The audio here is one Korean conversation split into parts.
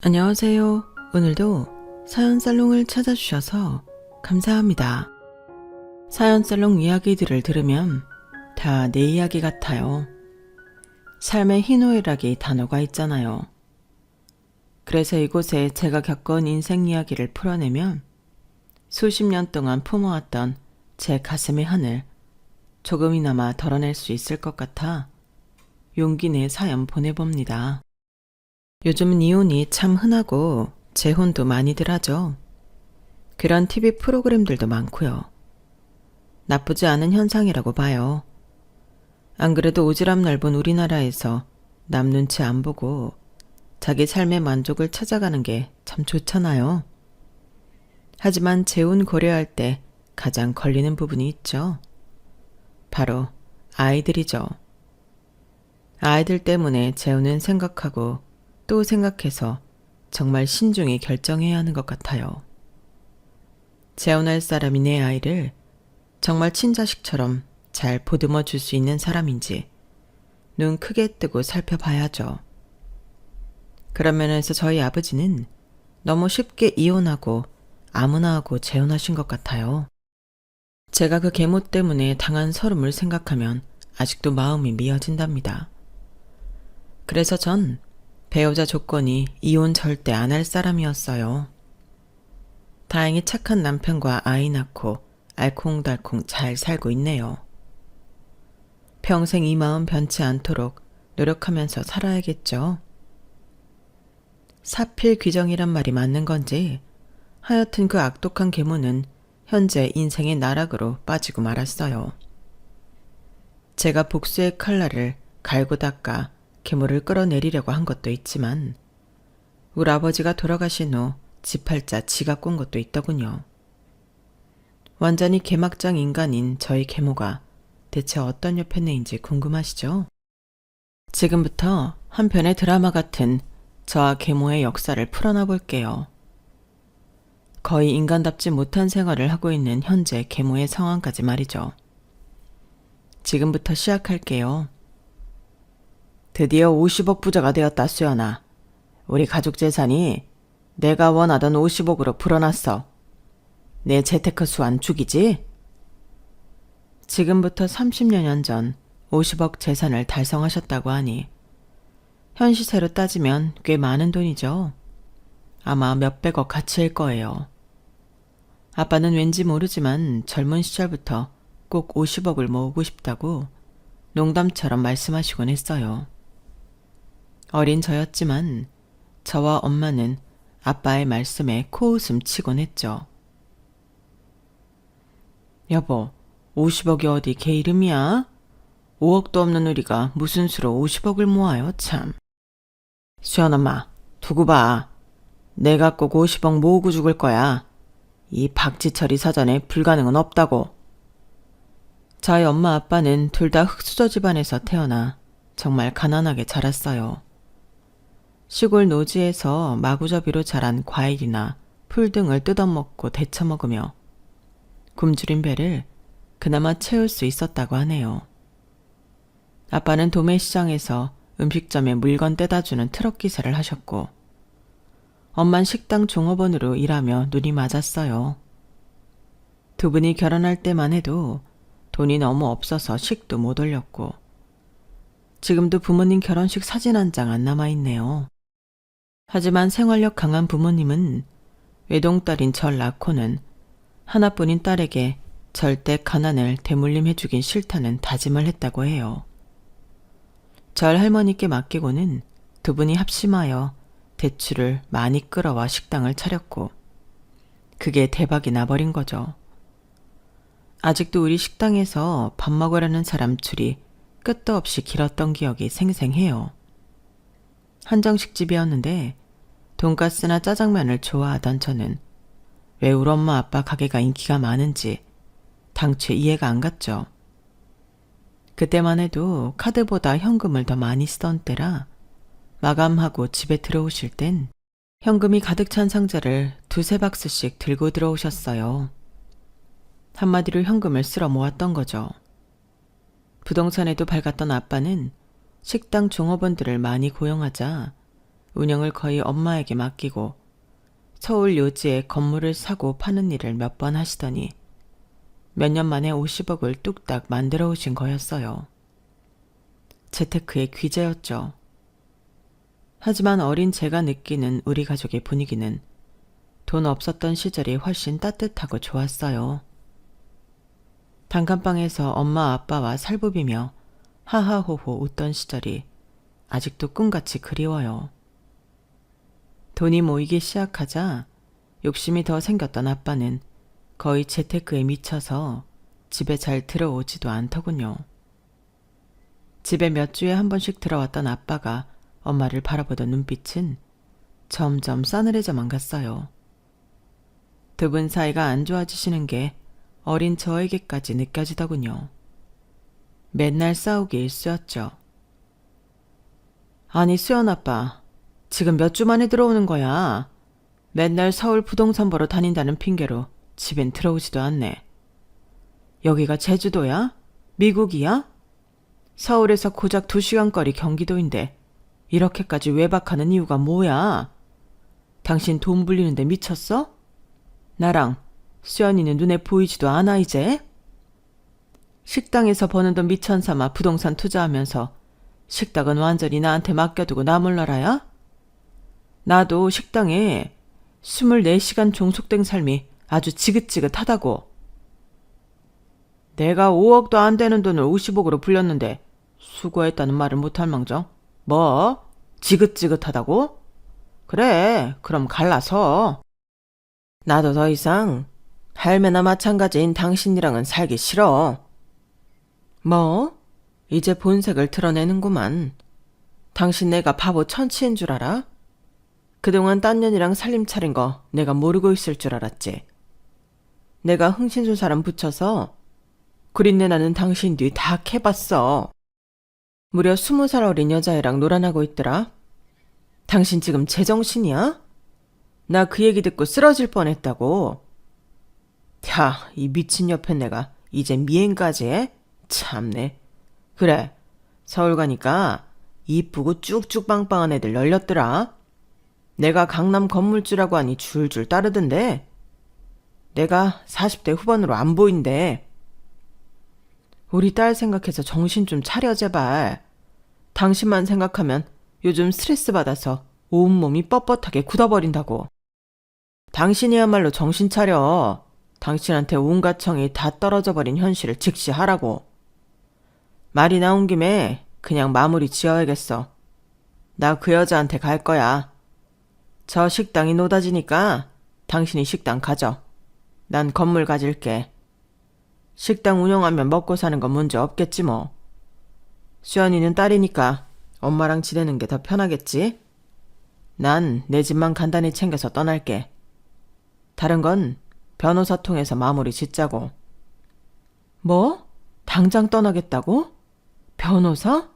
안녕하세요. 오늘도 사연살롱을 찾아주셔서 감사합니다. 사연살롱 이야기들을 들으면 다 내 이야기 같아요. 삶의 희노애락이 단어가 있잖아요. 그래서 이곳에 제가 겪은 인생 이야기를 풀어내면 수십 년 동안 품어왔던 제 가슴의 하늘 조금이나마 덜어낼 수 있을 것 같아 용기 내 사연 보내봅니다. 요즘은 이혼이 참 흔하고 재혼도 많이들 하죠. 그런 TV 프로그램들도 많고요. 나쁘지 않은 현상이라고 봐요. 안 그래도 오지랖 넓은 우리나라에서 남 눈치 안 보고 자기 삶의 만족을 찾아가는 게 참 좋잖아요. 하지만 재혼 고려할 때 가장 걸리는 부분이 있죠. 바로 아이들이죠. 아이들 때문에 재혼은 생각하고 또 생각해서 정말 신중히 결정해야 하는 것 같아요. 재혼할 사람이 내 아이를 정말 친자식처럼 잘 보듬어 줄 수 있는 사람인지 눈 크게 뜨고 살펴봐야죠. 그런 면에서 저희 아버지는 너무 쉽게 이혼하고 아무나 하고 재혼하신 것 같아요. 제가 그 계모 때문에 당한 서름을 생각하면 아직도 마음이 미어진답니다. 그래서 전 배우자 조건이 이혼 절대 안 할 사람이었어요. 다행히 착한 남편과 아이 낳고 알콩달콩 잘 살고 있네요. 평생 이 마음 변치 않도록 노력하면서 살아야겠죠. 사필귀정이란 말이 맞는 건지 하여튼 그 악독한 계모는 현재 인생의 나락으로 빠지고 말았어요. 제가 복수의 칼날을 갈고 닦아 계모를 끌어내리려고 한 것도 있지만 우리 아버지가 돌아가신 후 지팔자 지가 꼰 것도 있더군요. 완전히 개막장 인간인 저희 계모가 대체 어떤 여편네인지 궁금하시죠? 지금부터 한 편의 드라마 같은 저와 계모의 역사를 풀어나 볼게요. 거의 인간답지 못한 생활을 하고 있는 현재 계모의 상황까지 말이죠. 지금부터 시작할게요. 드디어 50억 부자가 되었다, 수연아. 우리 가족 재산이 내가 원하던 50억으로 불어났어. 내 재테크 수완 죽이지? 지금부터 30여 년 전 50억 재산을 달성하셨다고 하니 현 시세로 따지면 꽤 많은 돈이죠. 아마 몇백억 가치일 거예요. 아빠는 왠지 모르지만 젊은 시절부터 꼭 50억을 모으고 싶다고 농담처럼 말씀하시곤 했어요. 어린 저였지만 저와 엄마는 아빠의 말씀에 코웃음 치곤 했죠. 여보, 50억이 어디 개 이름이야? 5억도 없는 우리가 무슨 수로 50억을 모아요, 참. 수연 엄마, 두고 봐. 내가 꼭 50억 모으고 죽을 거야. 이 박지철이 사전에 불가능은 없다고. 저희 엄마 아빠는 둘 다 흙수저 집안에서 태어나 정말 가난하게 자랐어요. 시골 노지에서 마구잡이로 자란 과일이나 풀 등을 뜯어먹고 데쳐먹으며 굶주린 배를 그나마 채울 수 있었다고 하네요. 아빠는 도매시장에서 음식점에 물건 떼다주는 트럭 기사를 하셨고 엄만 식당 종업원으로 일하며 눈이 맞았어요. 두 분이 결혼할 때만 해도 돈이 너무 없어서 식도 못 올렸고 지금도 부모님 결혼식 사진 한 장 안 남아있네요. 하지만 생활력 강한 부모님은 외동딸인 절 낳고는 하나뿐인 딸에게 절대 가난을 대물림해주긴 싫다는 다짐을 했다고 해요. 절 할머니께 맡기고는 두 분이 합심하여 대출을 많이 끌어와 식당을 차렸고 그게 대박이 나버린 거죠. 아직도 우리 식당에서 밥 먹으려는 사람 줄이 끝도 없이 길었던 기억이 생생해요. 한정식집이었는데 돈가스나 짜장면을 좋아하던 저는 왜 우리 엄마 아빠 가게가 인기가 많은지 당최 이해가 안 갔죠. 그때만 해도 카드보다 현금을 더 많이 쓰던 때라 마감하고 집에 들어오실 땐 현금이 가득 찬 상자를 두세 박스씩 들고 들어오셨어요. 한마디로 현금을 쓸어 모았던 거죠. 부동산에도 밝았던 아빠는 식당 종업원들을 많이 고용하자 운영을 거의 엄마에게 맡기고 서울 요지에 건물을 사고 파는 일을 몇 번 하시더니 몇 년 만에 50억을 뚝딱 만들어 오신 거였어요. 재테크의 귀재였죠. 하지만 어린 제가 느끼는 우리 가족의 분위기는 돈 없었던 시절이 훨씬 따뜻하고 좋았어요. 단칸방에서 엄마 아빠와 살부비며 하하호호 웃던 시절이 아직도 꿈같이 그리워요. 돈이 모이기 시작하자 욕심이 더 생겼던 아빠는 거의 재테크에 미쳐서 집에 잘 들어오지도 않더군요. 집에 몇 주에 한 번씩 들어왔던 아빠가 엄마를 바라보던 눈빛은 점점 싸늘해져만 갔어요. 두 분 사이가 안 좋아지시는 게 어린 저에게까지 느껴지더군요. 맨날 싸우기 일쑤였죠. 아니 수연 아빠, 지금 몇 주 만에 들어오는 거야. 맨날 서울 부동산 보러 다닌다는 핑계로 집엔 들어오지도 않네. 여기가 제주도야? 미국이야? 서울에서 고작 2시간 거리 경기도인데 이렇게까지 외박하는 이유가 뭐야? 당신 돈 불리는데 미쳤어? 나랑 수연이는 눈에 보이지도 않아 이제? 식당에서 버는 돈 미천 삼아 부동산 투자하면서 식당은 완전히 나한테 맡겨두고 나 몰라라야? 나도 식당에 24시간 종속된 삶이 아주 지긋지긋하다고. 내가 5억도 안 되는 돈을 50억으로 불렸는데 수고했다는 말을 못할 망정. 뭐? 지긋지긋하다고? 그래, 그럼 갈라서. 나도 더 이상 할매나 마찬가지인 당신이랑은 살기 싫어. 뭐? 이제 본색을 드러내는구만. 당신 내가 바보 천치인 줄 알아? 그동안 딴 년이랑 살림 차린 거 내가 모르고 있을 줄 알았지. 내가 흥신소 사람 붙여서 구린내 나는 당신 뒤 다 캐봤어. 무려 20살 어린 여자애랑 놀아나고 있더라. 당신 지금 제정신이야? 나 그 얘기 듣고 쓰러질 뻔했다고. 야, 이 미친 옆에 내가 이제 미행까지 해? 참네. 그래, 서울 가니까 이쁘고 쭉쭉 빵빵한 애들 널렸더라. 내가 강남 건물주라고 하니 줄줄 따르던데. 내가 40대 후반으로 안 보인대. 우리 딸 생각해서 정신 좀 차려 제발. 당신만 생각하면 요즘 스트레스 받아서 온몸이 뻣뻣하게 굳어버린다고. 당신이야말로 정신 차려. 당신한테 온갖 정이 다 떨어져 버린 현실을 직시하라고. 말이 나온 김에 그냥 마무리 지어야겠어. 나 그 여자한테 갈 거야. 저 식당이 노다지니까 당신이 식당 가져. 난 건물 가질게. 식당 운영하면 먹고 사는 건 문제 없겠지 뭐. 수연이는 딸이니까 엄마랑 지내는 게 더 편하겠지? 난 내 집만 간단히 챙겨서 떠날게. 다른 건 변호사 통해서 마무리 짓자고. 뭐? 당장 떠나겠다고? 변호사?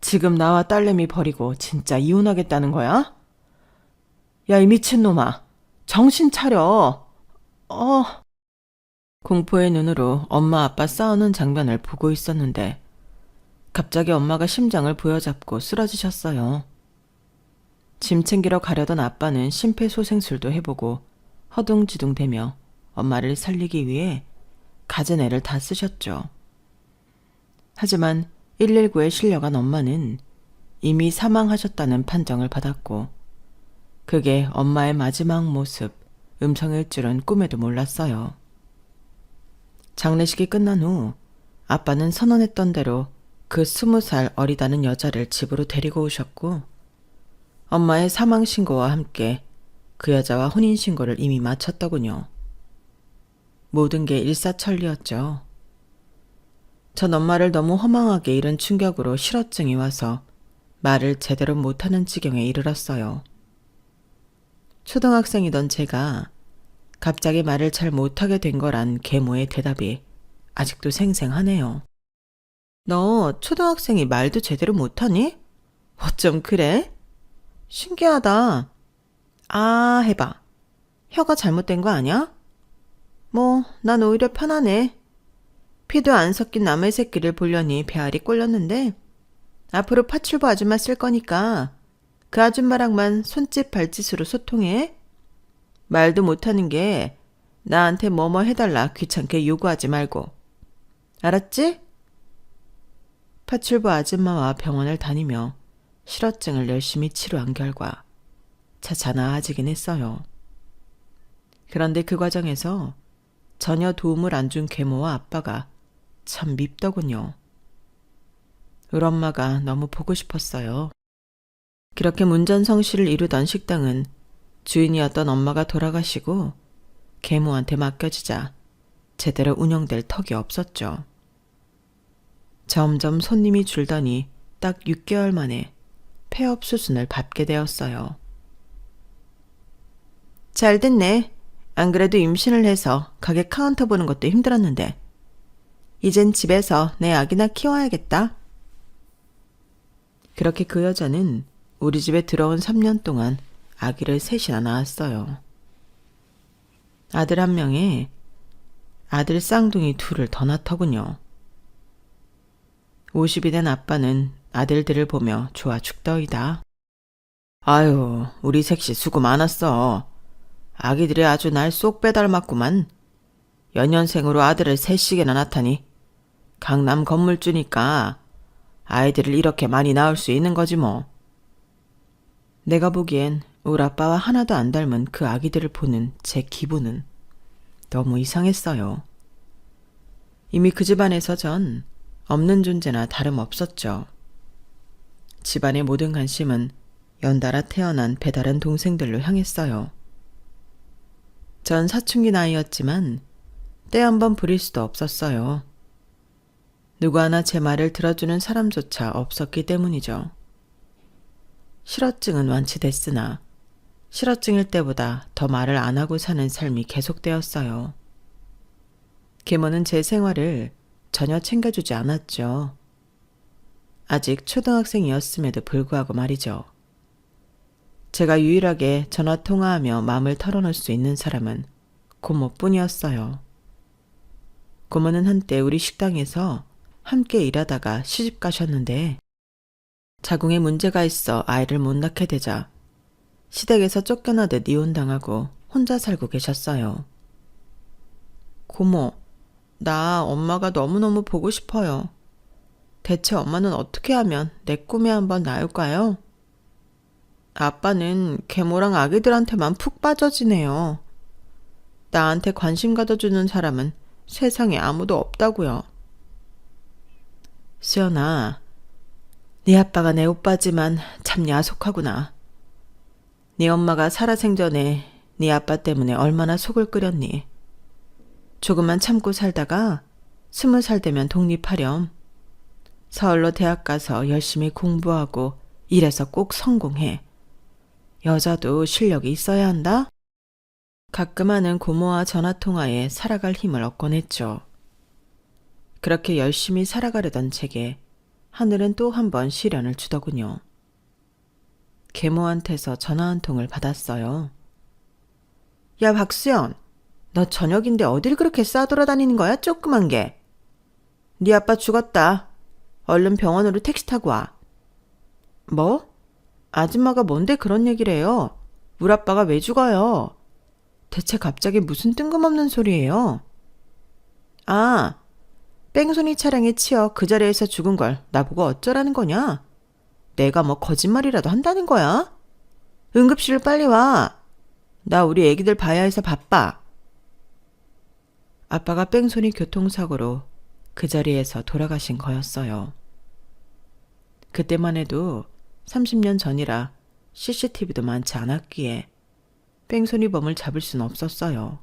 지금 나와 딸내미 버리고 진짜 이혼하겠다는 거야? 야, 이 미친놈아. 정신 차려. 공포의 눈으로 엄마 아빠 싸우는 장면을 보고 있었는데 갑자기 엄마가 심장을 부여잡고 쓰러지셨어요. 짐 챙기러 가려던 아빠는 심폐소생술도 해보고 허둥지둥대며 엄마를 살리기 위해 갖은 애를 다 쓰셨죠. 하지만 119에 실려간 엄마는 이미 사망하셨다는 판정을 받았고 그게 엄마의 마지막 모습, 음성일 줄은 꿈에도 몰랐어요. 장례식이 끝난 후 아빠는 선언했던 대로 그 20살 어리다는 여자를 집으로 데리고 오셨고 엄마의 사망신고와 함께 그 여자와 혼인신고를 이미 마쳤더군요. 모든 게 일사천리였죠. 전 엄마를 너무 허망하게 잃은 충격으로 실어증이 와서 말을 제대로 못하는 지경에 이르렀어요. 초등학생이던 제가 갑자기 말을 잘 못하게 된 거란 계모의 대답이 아직도 생생하네요. 너 초등학생이 말도 제대로 못하니? 어쩜 그래? 신기하다. 아, 해봐. 혀가 잘못된 거 아니야? 뭐, 난 오히려 편하네. 피도 안 섞인 남의 새끼를 보려니 배알이 꼴렸는데 앞으로 파출부 아줌마 쓸 거니까 그 아줌마랑만 손짓 발짓으로 소통해? 말도 못하는 게 나한테 뭐뭐 해달라 귀찮게 요구하지 말고. 알았지? 파출부 아줌마와 병원을 다니며 실어증을 열심히 치료한 결과 차차 나아지긴 했어요. 그런데 그 과정에서 전혀 도움을 안 준 계모와 아빠가 참 밉더군요. 우리 엄마가 너무 보고 싶었어요. 그렇게 문전성시를 이루던 식당은 주인이었던 엄마가 돌아가시고 계모한테 맡겨지자 제대로 운영될 턱이 없었죠. 점점 손님이 줄더니 딱 6개월 만에 폐업 수순을 밟게 되었어요. 잘 됐네. 안 그래도 임신을 해서 가게 카운터 보는 것도 힘들었는데 이젠 집에서 내 아기나 키워야겠다. 그렇게 그 여자는 우리 집에 들어온 3년 동안 아기를 셋이나 낳았어요. 아들 1명에 아들 쌍둥이 2을 더 낳더군요. 50이 된 아빠는 아들들을 보며 좋아 죽더이다. 아유, 우리 색시 수고 많았어. 아기들이 아주 날 쏙 빼닮았구만. 연년생으로 아들을 3씩이나 낳다니. 강남 건물주니까 아이들을 이렇게 많이 낳을 수 있는 거지 뭐. 내가 보기엔 우리 아빠와 하나도 안 닮은 그 아기들을 보는 제 기분은 너무 이상했어요. 이미 그 집안에서 전 없는 존재나 다름없었죠. 집안의 모든 관심은 연달아 태어난 배다른 동생들로 향했어요. 전 사춘기 나이였지만 때 한번 부릴 수도 없었어요. 누구 하나 제 말을 들어주는 사람조차 없었기 때문이죠. 실어증은 완치됐으나 실어증일 때보다 더 말을 안 하고 사는 삶이 계속되었어요. 계모는 제 생활을 전혀 챙겨주지 않았죠. 아직 초등학생이었음에도 불구하고 말이죠. 제가 유일하게 전화통화하며 마음을 털어놓을 수 있는 사람은 고모뿐이었어요. 고모는 한때 우리 식당에서 함께 일하다가 시집 가셨는데 자궁에 문제가 있어 아이를 못 낳게 되자 시댁에서 쫓겨나듯 이혼당하고 혼자 살고 계셨어요. 고모, 나 엄마가 너무너무 보고 싶어요. 대체 엄마는 어떻게 하면 내 꿈에 한번 나올까요? 아빠는 계모랑 아기들한테만 푹 빠져지네요. 나한테 관심 가져주는 사람은 세상에 아무도 없다고요. 수연아, 네 아빠가 내 오빠지만 참 야속하구나. 네 엄마가 살아생전에 네 아빠 때문에 얼마나 속을 끓였니. 조금만 참고 살다가 20살 되면 독립하렴. 서울로 대학 가서 열심히 공부하고 일해서 꼭 성공해. 여자도 실력이 있어야 한다. 가끔 하는 고모와 전화통화에 살아갈 힘을 얻곤 했죠. 그렇게 열심히 살아가려던 제게 하늘은 또 한 번 시련을 주더군요. 계모한테서 전화 한 통을 받았어요. 야, 박수연, 너 저녁인데 어딜 그렇게 싸돌아다니는 거야, 조그만 게. 네 아빠 죽었다. 얼른 병원으로 택시 타고 와. 뭐? 아줌마가 뭔데 그런 얘기를 해요? 우리 아빠가 왜 죽어요? 대체 갑자기 무슨 뜬금없는 소리예요? 아, 뺑소니 차량에 치여 그 자리에서 죽은 걸 나보고 어쩌라는 거냐? 내가 뭐 거짓말이라도 한다는 거야? 응급실로 빨리 와. 나 우리 애기들 봐야 해서 바빠. 아빠가 뺑소니 교통사고로 그 자리에서 돌아가신 거였어요. 그때만 해도 30년 전이라 CCTV도 많지 않았기에 뺑소니범을 잡을 순 없었어요.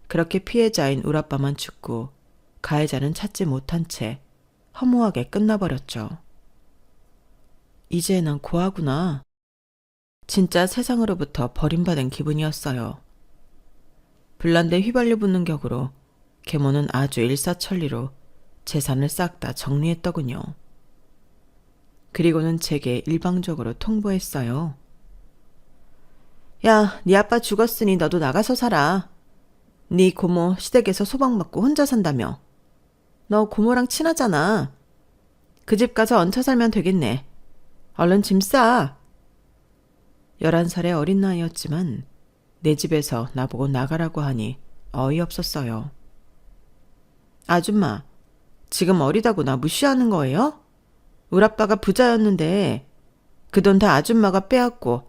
그렇게 피해자인 우리 아빠만 죽고 가해자는 찾지 못한 채 허무하게 끝나버렸죠. 이제 난 고아구나. 진짜 세상으로부터 버림받은 기분이었어요. 불난데 휘발유 붙는 격으로 계모는 아주 일사천리로 재산을 싹 다 정리했더군요. 그리고는 제게 일방적으로 통보했어요. 야, 네 아빠 죽었으니 너도 나가서 살아. 네 고모 시댁에서 소방받고 혼자 산다며. 너 고모랑 친하잖아. 그 집 가서 얹혀 살면 되겠네. 얼른 짐 싸. 11살의 어린 나이였지만 내 집에서 나보고 나가라고 하니 어이없었어요. 아줌마, 지금 어리다고 나 무시하는 거예요? 우리 아빠가 부자였는데 그 돈 다 아줌마가 빼앗고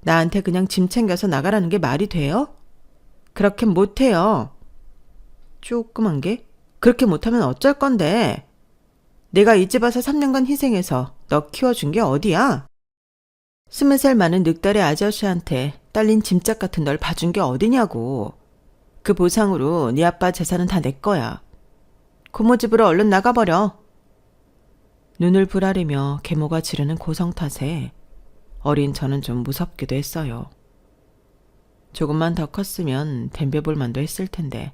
나한테 그냥 짐 챙겨서 나가라는 게 말이 돼요? 그렇게 못해요. 조그만 게? 그렇게 못하면 어쩔 건데? 내가 이 집 와서 3년간 희생해서 너 키워준 게 어디야? 20살 많은 늑달의 아저씨한테 딸린 짐짝 같은 널 봐준 게 어디냐고. 그 보상으로 네 아빠 재산은 다 내 거야. 고모 집으로 얼른 나가버려. 눈을 부라리며 계모가 지르는 고성 탓에 어린 저는 좀 무섭기도 했어요. 조금만 더 컸으면 덤벼볼 만도 했을 텐데.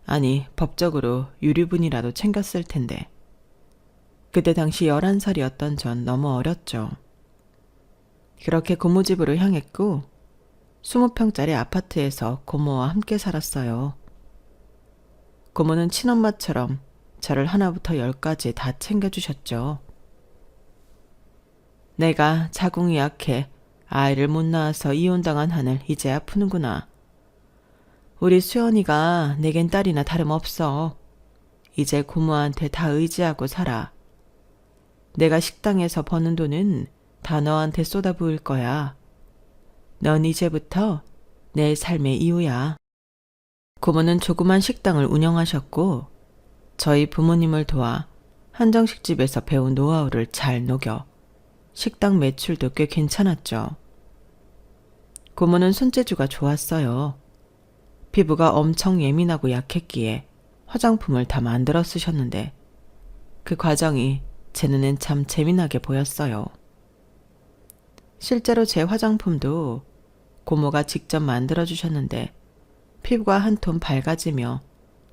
아니, 법적으로 유류분이라도 챙겼을 텐데. 그때 당시 11살이었던 전 너무 어렸죠. 그렇게 고모 집으로 향했고 20평짜리 아파트에서 고모와 함께 살았어요. 고모는 친엄마처럼 저를 하나부터 10까지 다 챙겨주셨죠. 내가 자궁이 약해 아이를 못 낳아서 이혼당한 한을 이제야 푸는구나. 우리 수연이가 내겐 딸이나 다름없어. 이제 고모한테 다 의지하고 살아. 내가 식당에서 버는 돈은 다 너한테 쏟아부을 거야. 넌 이제부터 내 삶의 이유야. 고모는 조그만 식당을 운영하셨고 저희 부모님을 도와 한정식집에서 배운 노하우를 잘 녹여 식당 매출도 꽤 괜찮았죠. 고모는 손재주가 좋았어요. 피부가 엄청 예민하고 약했기에 화장품을 다 만들어 쓰셨는데 그 과정이 제 눈엔 참 재미나게 보였어요. 실제로 제 화장품도 고모가 직접 만들어 주셨는데 피부가 한 톤 밝아지며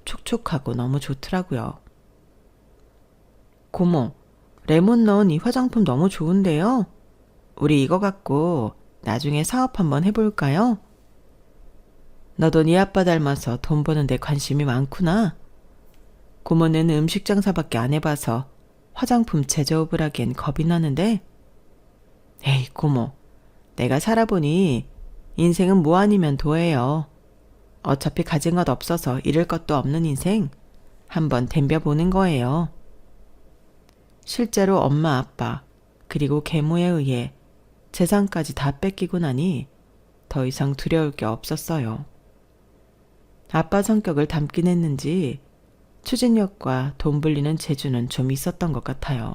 촉촉하고 너무 좋더라고요. 고모, 레몬 넣은 이 화장품 너무 좋은데요? 우리 이거 갖고 나중에 사업 한번 해볼까요? 너도 네 아빠 닮아서 돈 버는 데 관심이 많구나. 고모는 음식 장사밖에 안 해봐서 화장품 제조업을 하기엔 겁이 나는데. 에이, 고모, 내가 살아보니 인생은 뭐 아니면 도예요. 어차피 가진 것 없어서 잃을 것도 없는 인생 한번 덤벼보는 거예요. 실제로 엄마 아빠 그리고 계모에 의해 재산까지 다 뺏기고 나니 더 이상 두려울 게 없었어요. 아빠 성격을 닮긴 했는지 추진력과 돈 불리는 재주는 좀 있었던 것 같아요.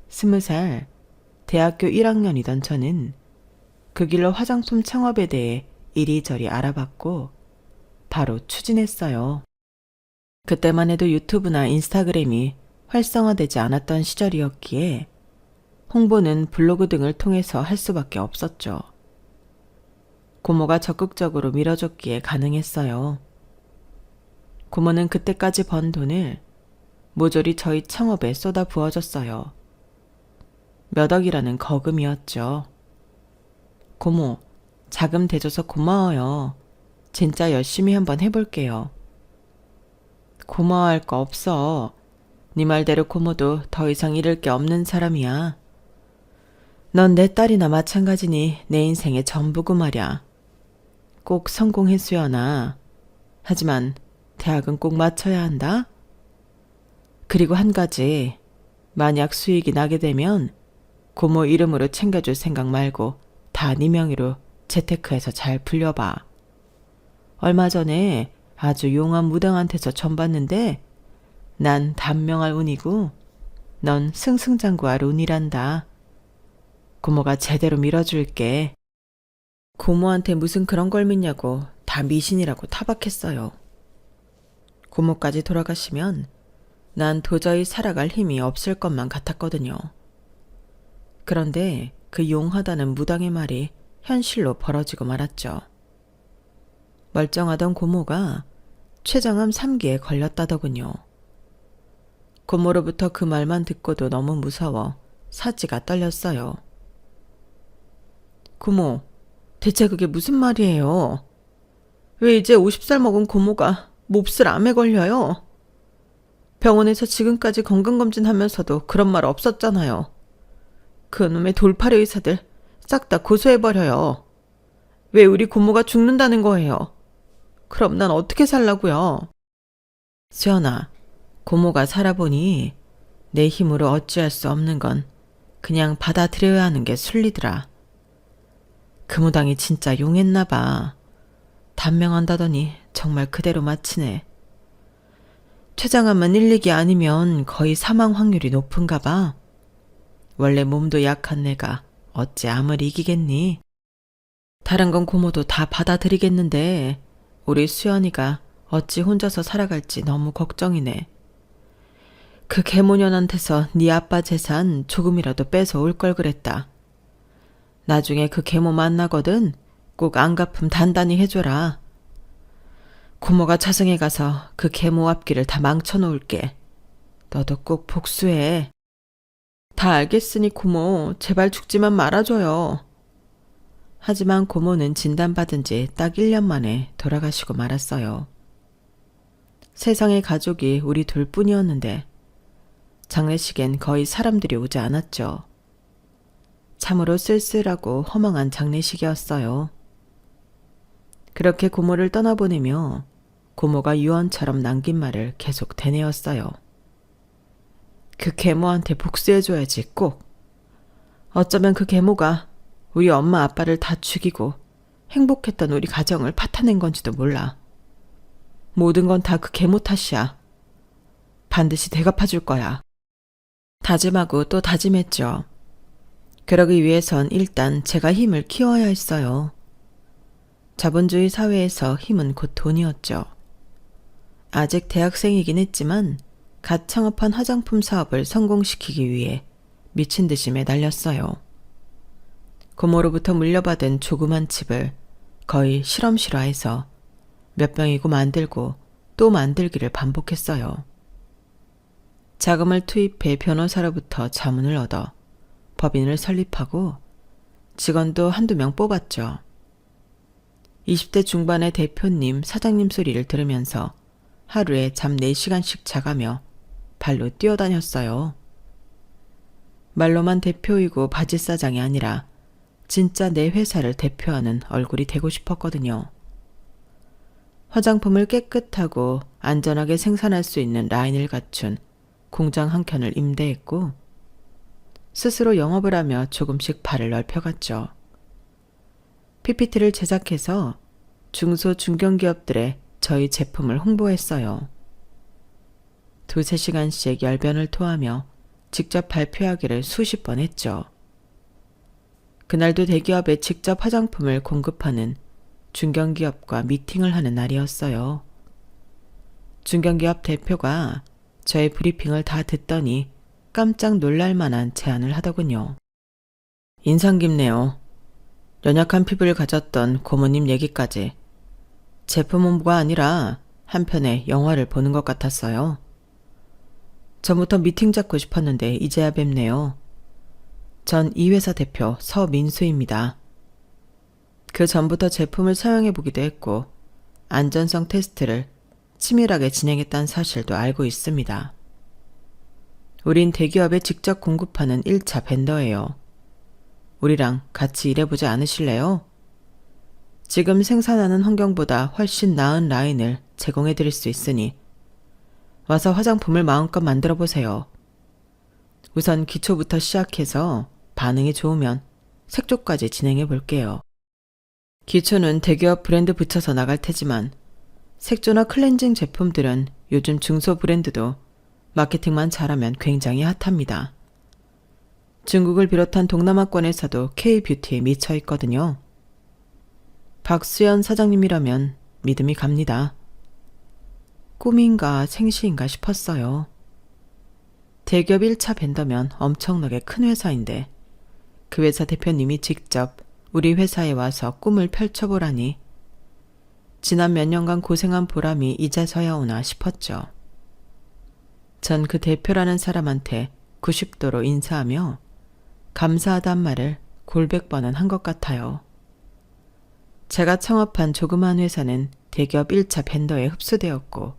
20살 대학교 1학년이던 저는 그 길로 화장품 창업에 대해 이리저리 알아봤고 바로 추진했어요. 그때만 해도 유튜브나 인스타그램이 활성화되지 않았던 시절이었기에 홍보는 블로그 등을 통해서 할 수밖에 없었죠. 고모가 적극적으로 밀어줬기에 가능했어요. 고모는 그때까지 번 돈을 모조리 저희 창업에 쏟아 부어줬어요. 몇 억이라는 거금이었죠. 고모, 자금 대줘서 고마워요. 진짜 열심히 한번 해볼게요. 고마워할 거 없어. 네 말대로 고모도 더 이상 잃을 게 없는 사람이야. 넌 내 딸이나 마찬가지니 내 인생의 전부고 말야. 꼭 성공해 수연아. 하지만 대학은 꼭 마쳐야 한다. 그리고 한 가지, 만약 수익이 나게 되면 고모 이름으로 챙겨줄 생각 말고 다 네 명의로 재테크해서 잘 불려봐. 얼마 전에 아주 용한 무당한테서 전 봤는데 난 단명할 운이고 넌 승승장구할 운이란다. 고모가 제대로 밀어줄게. 고모한테 무슨 그런 걸 믿냐고 다 미신이라고 타박했어요. 고모까지 돌아가시면 난 도저히 살아갈 힘이 없을 것만 같았거든요. 그런데 그 용하다는 무당의 말이 현실로 벌어지고 말았죠. 멀쩡하던 고모가 췌장암 3기에 걸렸다더군요. 고모로부터 그 말만 듣고도 너무 무서워 사지가 떨렸어요. 고모, 대체 그게 무슨 말이에요? 왜 이제 50살 먹은 고모가 몹쓸 암에 걸려요? 병원에서 지금까지 건강검진하면서도 그런 말 없었잖아요. 그놈의 돌팔이 의사들 싹 다 고소해버려요. 왜 우리 고모가 죽는다는 거예요? 그럼 난 어떻게 살라고요? 수연아, 고모가 살아보니 내 힘으로 어찌할 수 없는 건 그냥 받아들여야 하는 게 순리더라. 그 무당이 진짜 용했나 봐. 단명한다더니 정말 그대로 마치네. 췌장암은 1, 2기 아니면 거의 사망 확률이 높은가 봐. 원래 몸도 약한 내가 어찌 암을 이기겠니? 다른 건 고모도 다 받아들이겠는데 우리 수연이가 어찌 혼자서 살아갈지 너무 걱정이네. 그 계모년한테서 네 아빠 재산 조금이라도 뺏어 올 걸 그랬다. 나중에 그 계모 만나거든 꼭 안갚음 단단히 해줘라. 고모가 자성에 가서 그 계모 앞길을 다 망쳐놓을게. 너도 꼭 복수해. 다 알겠으니 고모 제발 죽지만 말아줘요. 하지만 고모는 진단받은 지 딱 1년 만에 돌아가시고 말았어요. 세상에 가족이 우리 둘뿐이었는데 장례식엔 거의 사람들이 오지 않았죠. 참으로 쓸쓸하고 허망한 장례식이었어요. 그렇게 고모를 떠나보내며 고모가 유언처럼 남긴 말을 계속 되뇌었어요. 그 계모한테 복수해줘야지 꼭. 어쩌면 그 계모가 우리 엄마 아빠를 다 죽이고 행복했던 우리 가정을 파탄낸 건지도 몰라. 모든 건 다 그 계모 탓이야. 반드시 되갚아줄 거야. 다짐하고 또 다짐했죠. 그러기 위해선 일단 제가 힘을 키워야 했어요. 자본주의 사회에서 힘은 곧 돈이었죠. 아직 대학생이긴 했지만 갓 창업한 화장품 사업을 성공시키기 위해 미친 듯이 매달렸어요. 고모로부터 물려받은 조그만 칩을 거의 실험실화해서 몇 병이고 만들고 또 만들기를 반복했어요. 자금을 투입해 변호사로부터 자문을 얻어 법인을 설립하고 직원도 한두 명 뽑았죠. 20대 중반의 대표님, 사장님 소리를 들으면서 하루에 잠 4시간씩 자가며 발로 뛰어다녔어요. 말로만 대표이고 바지사장이 아니라 진짜 내 회사를 대표하는 얼굴이 되고 싶었거든요. 화장품을 깨끗하고 안전하게 생산할 수 있는 라인을 갖춘 공장 한 켠을 임대했고 스스로 영업을 하며 조금씩 발을 넓혀갔죠. PPT를 제작해서 중소 중견기업들에 저희 제품을 홍보했어요. 2-3시간씩 열변을 토하며 직접 발표하기를 수십 번 했죠. 그날도 대기업에 직접 화장품을 공급하는 중견기업과 미팅을 하는 날이었어요. 중견기업 대표가 저의 브리핑을 다 듣더니 깜짝 놀랄 만한 제안을 하더군요. 인상 깊네요. 연약한 피부를 가졌던 고모님 얘기까지. 제품 홍보가 아니라 한편의 영화를 보는 것 같았어요. 전부터 미팅 잡고 싶었는데 이제야 뵙네요. 전 이 회사 대표 서민수입니다. 그 전부터 제품을 사용해보기도 했고 안전성 테스트를 치밀하게 진행했다는 사실도 알고 있습니다. 우린 대기업에 직접 공급하는 1차 벤더예요. 우리랑 같이 일해보지 않으실래요? 지금 생산하는 환경보다 훨씬 나은 라인을 제공해드릴 수 있으니 와서 화장품을 마음껏 만들어보세요. 우선 기초부터 시작해서 반응이 좋으면 색조까지 진행해볼게요. 기초는 대기업 브랜드 붙여서 나갈 테지만 색조나 클렌징 제품들은 요즘 중소 브랜드도 마케팅만 잘하면 굉장히 핫합니다. 중국을 비롯한 동남아권에서도 K-뷰티에 미쳐 있거든요. 박수연 사장님이라면 믿음이 갑니다. 꿈인가 생시인가 싶었어요. 대기업 1차 벤더면 엄청나게 큰 회사인데 그 회사 대표님이 직접 우리 회사에 와서 꿈을 펼쳐보라니 지난 몇 년간 고생한 보람이 이제서야 오나 싶었죠. 전 그 대표라는 사람한테 90도로 인사하며 감사하단 말을 골백 번은 한 것 같아요. 제가 창업한 조그만 회사는 대기업 1차 벤더에 흡수되었고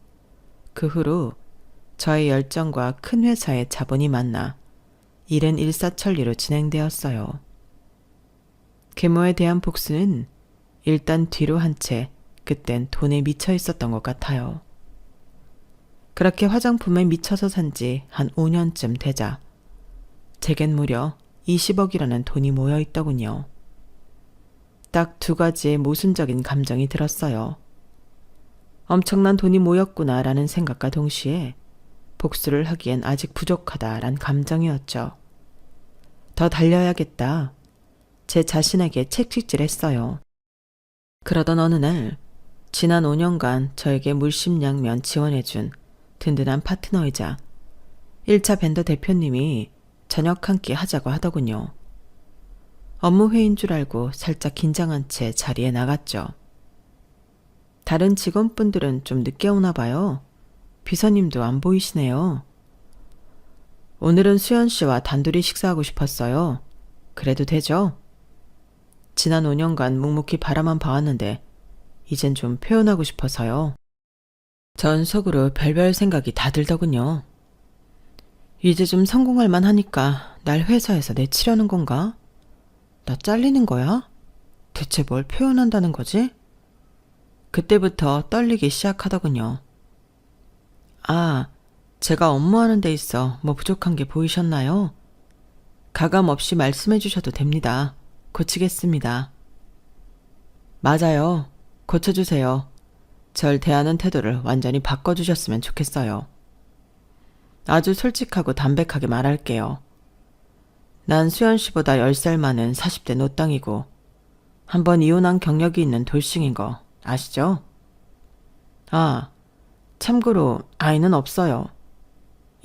그 후로 저의 열정과 큰 회사의 자본이 만나 일은 일사천리로 진행되었어요. 계모에 대한 복수는 일단 뒤로 한 채 그땐 돈에 미쳐 있었던 것 같아요. 그렇게 화장품에 미쳐서 산 지 한 5년쯤 되자 제겐 무려 20억이라는 돈이 모여 있더군요. 딱 두 가지의 모순적인 감정이 들었어요. 엄청난 돈이 모였구나라는 생각과 동시에 복수를 하기엔 아직 부족하다란 감정이었죠. 더 달려야겠다. 제 자신에게 책찍질했어요. 그러던 어느 날 지난 5년간 저에게 물심양면 지원해준 든든한 파트너이자 1차 벤더 대표님이 저녁 한 끼 하자고 하더군요. 업무 회의인 줄 알고 살짝 긴장한 채 자리에 나갔죠. 다른 직원분들은 좀 늦게 오나 봐요. 비서님도 안 보이시네요. 오늘은 수연 씨와 단둘이 식사하고 싶었어요. 그래도 되죠? 지난 5년간 묵묵히 바라만 봐왔는데 이젠 좀 표현하고 싶어서요. 전 속으로 별별 생각이 다 들더군요. 이제 좀 성공할 만하니까 날 회사에서 내치려는 건가? 나 잘리는 거야? 대체 뭘 표현한다는 거지? 그때부터 떨리기 시작하더군요. 아, 제가 업무하는 데 있어 뭐 부족한 게 보이셨나요? 가감 없이 말씀해 주셔도 됩니다. 고치겠습니다. 맞아요. 고쳐주세요. 절 대하는 태도를 완전히 바꿔주셨으면 좋겠어요. 아주 솔직하고 담백하게 말할게요. 난 수연 씨보다 10살 많은 40대 노땅이고 한 번 이혼한 경력이 있는 돌싱인 거 아시죠? 아, 참고로 아이는 없어요.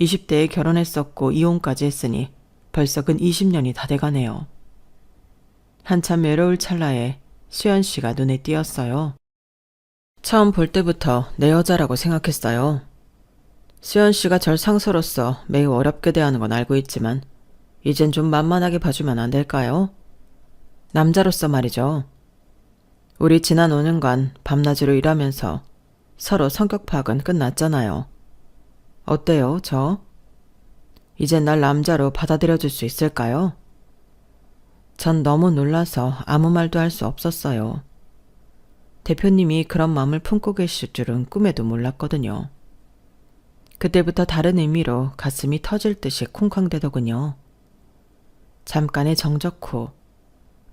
20대에 결혼했었고 이혼까지 했으니 벌써 근 20년이 다 돼가네요. 한참 외로울 찰나에 수연 씨가 눈에 띄었어요. 처음 볼 때부터 내 여자라고 생각했어요. 수연 씨가 절 상사로서 매우 어렵게 대하는 건 알고 있지만 이젠 좀 만만하게 봐주면 안 될까요? 남자로서 말이죠. 우리 지난 5년간 밤낮으로 일하면서 서로 성격 파악은 끝났잖아요. 어때요, 저? 이젠 날 남자로 받아들여줄 수 있을까요? 전 너무 놀라서 아무 말도 할 수 없었어요. 대표님이 그런 마음을 품고 계실 줄은 꿈에도 몰랐거든요. 그때부터 다른 의미로 가슴이 터질 듯이 쿵쾅대더군요. 잠깐의 정적 후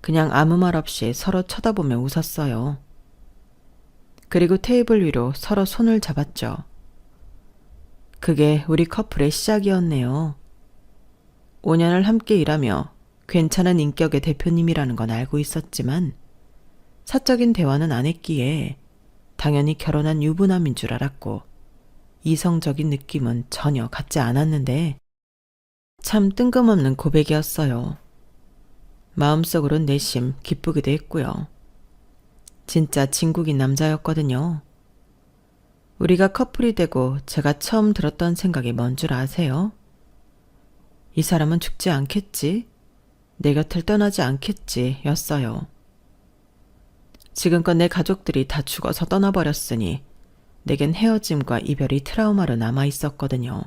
그냥 아무 말 없이 서로 쳐다보며 웃었어요. 그리고 테이블 위로 서로 손을 잡았죠. 그게 우리 커플의 시작이었네요. 5년을 함께 일하며 괜찮은 인격의 대표님이라는 건 알고 있었지만 사적인 대화는 안 했기에 당연히 결혼한 유부남인 줄 알았고 이성적인 느낌은 전혀 갖지 않았는데 참 뜬금없는 고백이었어요. 마음속으론 내심 기쁘기도 했고요. 진짜 진국인 남자였거든요. 우리가 커플이 되고 제가 처음 들었던 생각이 뭔 줄 아세요? 이 사람은 죽지 않겠지? 내 곁을 떠나지 않겠지 였어요. 지금껏 내 가족들이 다 죽어서 떠나버렸으니 내겐 헤어짐과 이별이 트라우마로 남아있었거든요.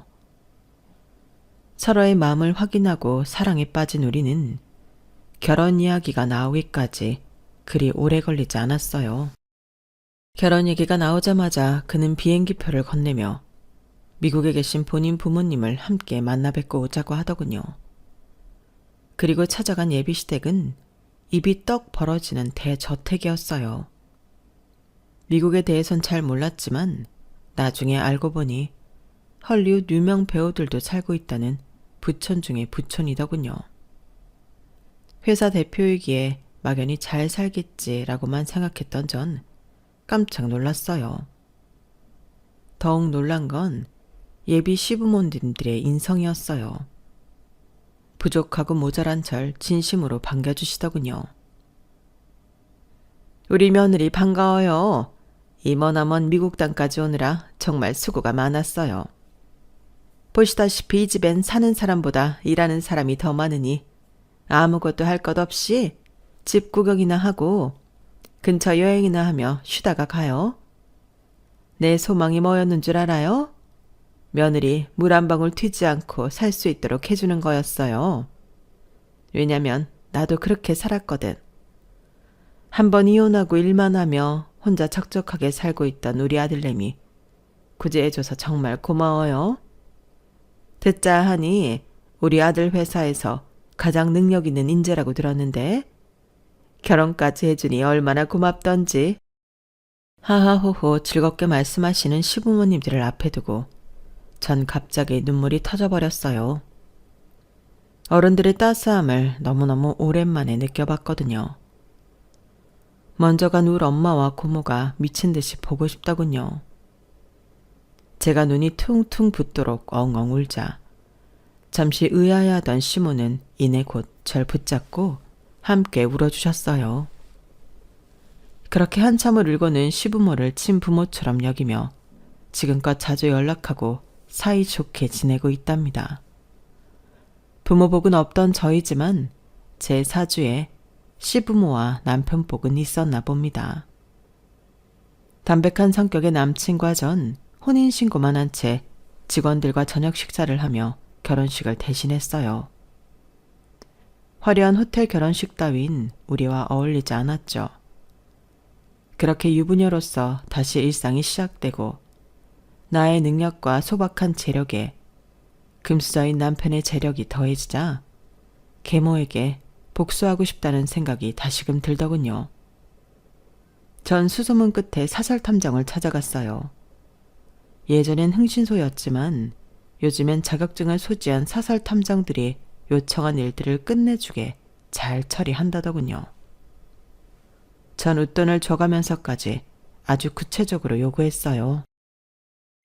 서로의 마음을 확인하고 사랑에 빠진 우리는 결혼 이야기가 나오기까지 그리 오래 걸리지 않았어요. 결혼 얘기가 나오자마자 그는 비행기표를 건네며 미국에 계신 본인 부모님을 함께 만나 뵙고 오자고 하더군요. 그리고 찾아간 예비시댁은 입이 떡 벌어지는 대저택이었어요. 미국에 대해선 잘 몰랐지만 나중에 알고 보니 헐리우드 유명 배우들도 살고 있다는 부촌 중의 부촌이더군요. 회사 대표이기에 막연히 잘 살겠지라고만 생각했던 전 깜짝 놀랐어요. 더욱 놀란 건 예비 시부모님들의 인성이었어요. 부족하고 모자란 절 진심으로 반겨주시더군요. 우리 며느리 반가워요. 이 머나먼 미국 땅까지 오느라 정말 수고가 많았어요. 보시다시피 이 집엔 사는 사람보다 일하는 사람이 더 많으니 아무것도 할 것 없이 집 구경이나 하고 근처 여행이나 하며 쉬다가 가요. 내 소망이 뭐였는 줄 알아요? 며느리 물 한 방울 튀지 않고 살 수 있도록 해주는 거였어요. 왜냐면 나도 그렇게 살았거든. 한 번 이혼하고 일만 하며 혼자 척척하게 살고 있던 우리 아들내미 구제해줘서 정말 고마워요. 듣자 하니 우리 아들 회사에서 가장 능력 있는 인재라고 들었는데 결혼까지 해주니 얼마나 고맙던지. 하하호호 즐겁게 말씀하시는 시부모님들을 앞에 두고 전 갑자기 눈물이 터져버렸어요. 어른들의 따스함을 너무너무 오랜만에 느껴봤거든요. 먼저 간 우리 엄마와 고모가 미친 듯이 보고 싶더군요. 제가 눈이 퉁퉁 붓도록 엉엉 울자 잠시 의아해하던 시모는 이내 곧 절 붙잡고 함께 울어주셨어요. 그렇게 한참을 울고는 시부모를 친부모처럼 여기며 지금껏 자주 연락하고 사이좋게 지내고 있답니다. 부모복은 없던 저희지만 제 사주에 시부모와 남편복은 있었나 봅니다. 담백한 성격의 남친과 전 혼인신고만 한 채 직원들과 저녁 식사를 하며 결혼식을 대신했어요. 화려한 호텔 결혼식 따윈 우리와 어울리지 않았죠. 그렇게 유부녀로서 다시 일상이 시작되고 나의 능력과 소박한 재력에 금수저인 남편의 재력이 더해지자 계모에게 복수하고 싶다는 생각이 다시금 들더군요. 전 수소문 끝에 사설탐정을 찾아갔어요. 예전엔 흥신소였지만 요즘엔 자격증을 소지한 사설탐정들이 요청한 일들을 끝내주게 잘 처리한다더군요. 전 웃돈을 줘가면서까지 아주 구체적으로 요구했어요.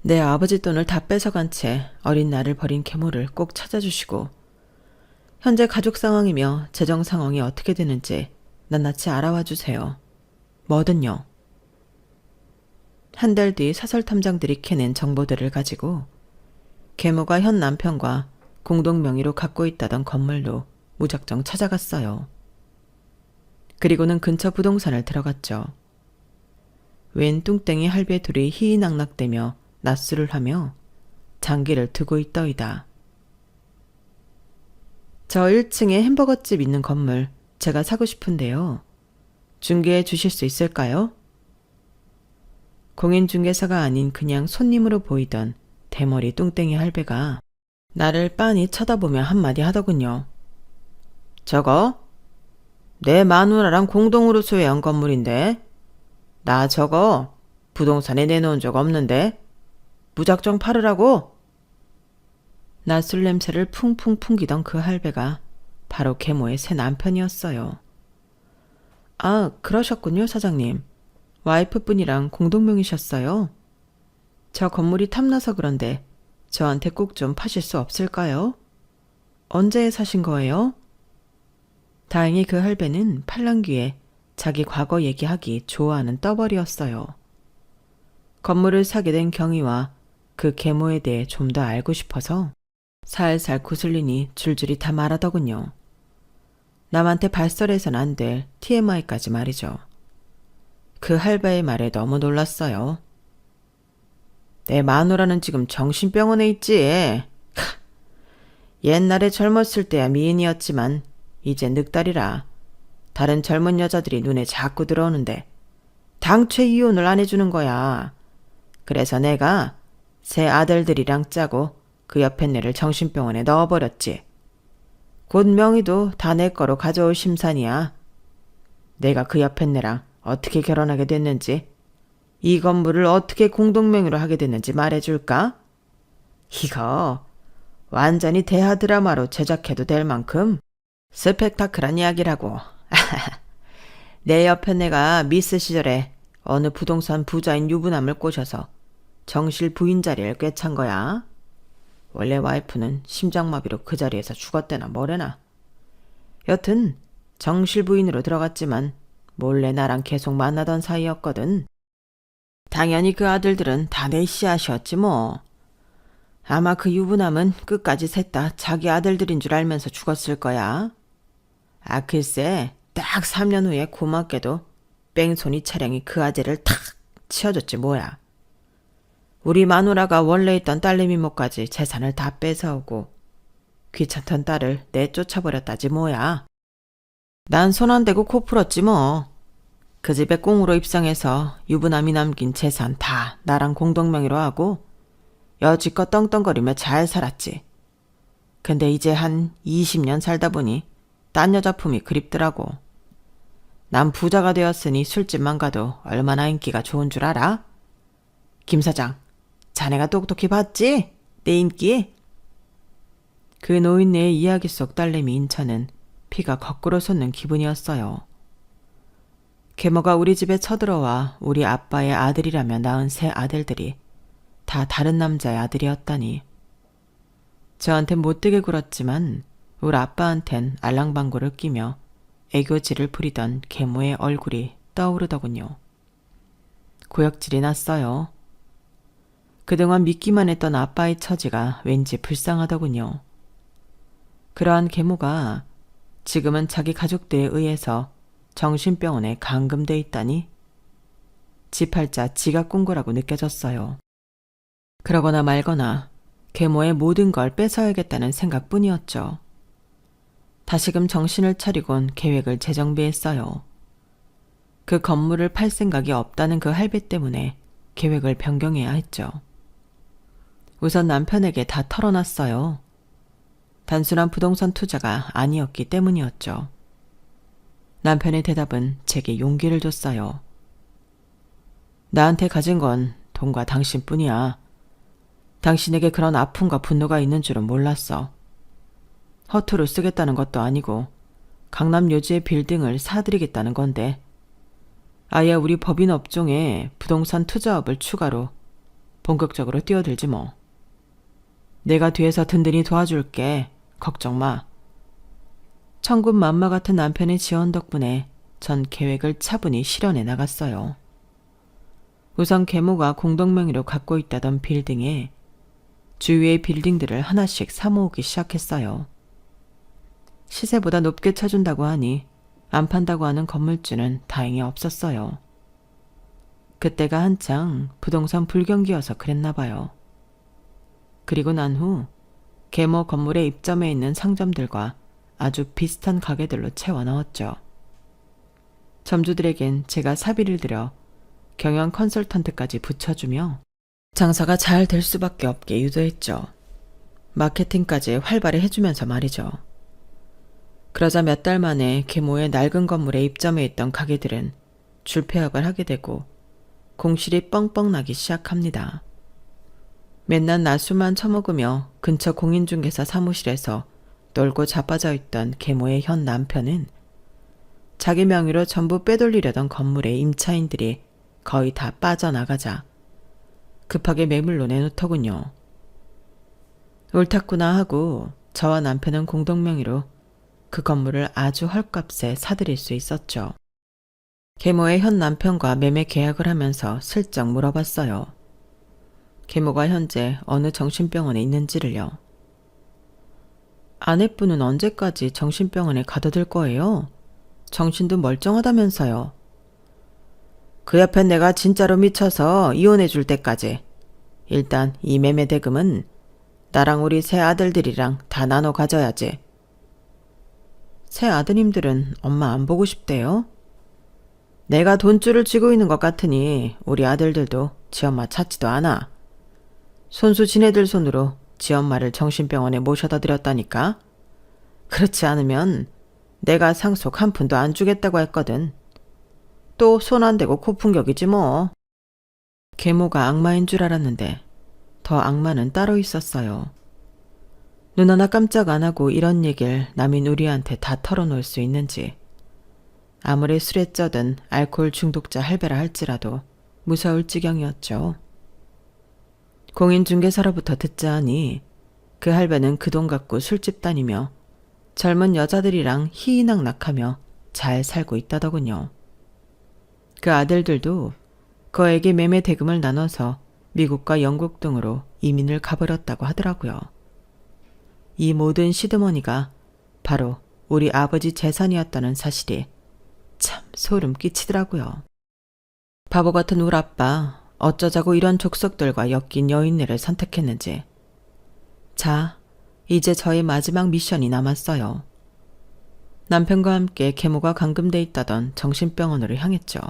내 아버지 돈을 다 뺏어간 채 어린 나를 버린 계모를 꼭 찾아주시고 현재 가족 상황이며 재정 상황이 어떻게 되는지 낱낱이 알아와 주세요. 뭐든요. 한 달 뒤 사설탐정들이 캐낸 정보들을 가지고 계모가 현 남편과 공동 명의로 갖고 있다던 건물로 무작정 찾아갔어요. 그리고는 근처 부동산을 들어갔죠. 웬 뚱땡이 할배 둘이 희희낙낙대며 낮술을 하며 장기를 두고 있더이다. 저 1층에 햄버거집 있는 건물 제가 사고 싶은데요. 중개해 주실 수 있을까요? 공인중개사가 아닌 그냥 손님으로 보이던 대머리 뚱땡이 할배가 나를 빤히 쳐다보며 한마디 하더군요. 저거? 내 마누라랑 공동으로 소유한 건물인데 나 저거 부동산에 내놓은 적 없는데 무작정 팔으라고? 낯술 냄새를 풍풍 풍기던 그 할배가 바로 계모의 새 남편이었어요. 아, 그러셨군요, 사장님. 와이프분이랑 공동명이셨어요? 저 건물이 탐나서 그런데 저한테 꼭 좀 파실 수 없을까요? 언제 사신 거예요? 다행히 그 할배는 팔랑귀에 자기 과거 얘기하기 좋아하는 떠벌이었어요. 건물을 사게 된 경위와 그 계모에 대해 좀 더 알고 싶어서 살살 구슬리니 줄줄이 다 말하더군요. 남한테 발설해선 안 될 TMI까지 말이죠. 그 할배의 말에 너무 놀랐어요. 내 마누라는 지금 정신병원에 있지. 옛날에 젊었을 때야 미인이었지만 이제 늑다리라. 다른 젊은 여자들이 눈에 자꾸 들어오는데 당최 이혼을 안 해주는 거야. 그래서 내가 새 아들들이랑 짜고 그 옆에 애를 정신병원에 넣어버렸지. 곧 명의도 다 내 거로 가져올 심산이야. 내가 그 옆에 애랑 어떻게 결혼하게 됐는지, 이 건물을 어떻게 공동명의로 하게 됐는지 말해줄까? 이거 완전히 대하 드라마로 제작해도 될 만큼 스펙타클한 이야기라고. 내 옆에 내가 미스 시절에 어느 부동산 부자인 유부남을 꼬셔서 정실 부인 자리를 꿰찬 거야. 원래 와이프는 심장마비로 그 자리에서 죽었대나 뭐래나. 여튼 정실 부인으로 들어갔지만 몰래 나랑 계속 만나던 사이였거든. 당연히 그 아들들은 다 내 씨앗이었지 뭐. 아마 그 유부남은 끝까지 셋 다 자기 아들들인 줄 알면서 죽었을 거야. 아, 글쎄 딱 3년 후에 고맙게도 뺑소니 차량이 그 아재를 탁 치워줬지 뭐야. 우리 마누라가 원래 있던 딸내미 모까지 재산을 다 뺏어오고 귀찮던 딸을 내쫓아버렸다지 뭐야. 난 손 안 대고 코 풀었지 뭐. 그 집에 꽁으로 입성해서 유부남이 남긴 재산 다 나랑 공동명의로 하고 여지껏 떵떵거리며 잘 살았지. 근데 이제 한 20년 살다 보니 딴 여자 품이 그립더라고. 난 부자가 되었으니 술집만 가도 얼마나 인기가 좋은 줄 알아? 김 사장, 자네가 똑똑히 봤지? 내 인기? 그 노인네의 이야기 속 딸내미인 저는 피가 거꾸로 솟는 기분이었어요. 계모가 우리 집에 쳐들어와 우리 아빠의 아들이라며 낳은 세 아들들이 다 다른 남자의 아들이었다니. 저한텐 못되게 굴었지만 우리 아빠한텐 알랑방구를 끼며 애교질을 부리던 계모의 얼굴이 떠오르더군요. 구역질이 났어요. 그동안 믿기만 했던 아빠의 처지가 왠지 불쌍하더군요. 그러한 계모가 지금은 자기 가족들에 의해서 정신병원에 감금돼 있다니 지팔자 지가 꾼 거라고 느껴졌어요. 그러거나 말거나 계모의 모든 걸 뺏어야겠다는 생각뿐이었죠. 다시금 정신을 차리곤 계획을 재정비했어요. 그 건물을 팔 생각이 없다는 그 할배 때문에 계획을 변경해야 했죠. 우선 남편에게 다 털어놨어요. 단순한 부동산 투자가 아니었기 때문이었죠. 남편의 대답은 제게 용기를 줬어요. 나한테 가진 건 돈과 당신뿐이야. 당신에게 그런 아픔과 분노가 있는 줄은 몰랐어. 허투루 쓰겠다는 것도 아니고 강남 요지의 빌딩을 사드리겠다는 건데 아예 우리 법인 업종에 부동산 투자업을 추가로 본격적으로 뛰어들지 뭐. 내가 뒤에서 든든히 도와줄게. 걱정 마. 천군만마 같은 남편의 지원 덕분에 전 계획을 차분히 실현해 나갔어요. 우선 계모가 공동명의로 갖고 있다던 빌딩에 주위의 빌딩들을 하나씩 사모으기 시작했어요. 시세보다 높게 쳐준다고 하니 안 판다고 하는 건물주는 다행히 없었어요. 그때가 한창 부동산 불경기여서 그랬나 봐요. 그리고 난 후 계모 건물에 입점해 있는 상점들과 아주 비슷한 가게들로 채워 넣었죠. 점주들에겐 제가 사비를 들여 경영 컨설턴트까지 붙여주며 장사가 잘 될 수밖에 없게 유도했죠. 마케팅까지 활발히 해주면서 말이죠. 그러자 몇 달 만에 계모의 낡은 건물에 입점해 있던 가게들은 줄폐업을 하게 되고 공실이 뻥뻥 나기 시작합니다. 맨날 낮술만 처먹으며 근처 공인중개사 사무실에서 놀고 자빠져 있던 계모의 현 남편은 자기 명의로 전부 빼돌리려던 건물의 임차인들이 거의 다 빠져나가자 급하게 매물로 내놓더군요. 옳았구나 하고 저와 남편은 공동명의로 그 건물을 아주 헐값에 사들일 수 있었죠. 계모의 현 남편과 매매 계약을 하면서 슬쩍 물어봤어요. 계모가 현재 어느 정신병원에 있는지를요. 아내분은 언제까지 정신병원에 가둬둘 거예요? 정신도 멀쩡하다면서요. 그 옆엔 내가 진짜로 미쳐서 이혼해 줄 때까지. 일단 이 매매 대금은 나랑 우리 새 아들들이랑 다 나눠 가져야지. 새 아드님들은 엄마 안 보고 싶대요? 내가 돈줄을 쥐고 있는 것 같으니 우리 아들들도 지엄마 찾지도 않아. 손수 지네들 손으로 지엄마를 정신병원에 모셔다 드렸다니까. 그렇지 않으면 내가 상속 한 푼도 안 주겠다고 했거든. 또 손 안 대고 고풍격이지 뭐. 계모가 악마인 줄 알았는데 더 악마는 따로 있었어요. 눈 하나 깜짝 안 하고 이런 얘기를 남인 우리한테 다 털어놓을 수 있는지. 아무리 술에 쩌든 알코올 중독자 할배라 할지라도 무서울 지경이었죠. 공인중개사로부터 듣자 하니 그 할배는 그 돈 갖고 술집 다니며 젊은 여자들이랑 희희낙낙하며 잘 살고 있다더군요. 그 아들들도 그에게 매매 대금을 나눠서 미국과 영국 등으로 이민을 가버렸다고 하더라고요. 이 모든 시드머니가 바로 우리 아버지 재산이었다는 사실이 참 소름 끼치더라고요. 바보 같은 우리 아빠 어쩌자고 이런 족속들과 엮인 여인네를 선택했는지. 자, 이제 저의 마지막 미션이 남았어요. 남편과 함께 계모가 감금돼 있다던 정신병원으로 향했죠.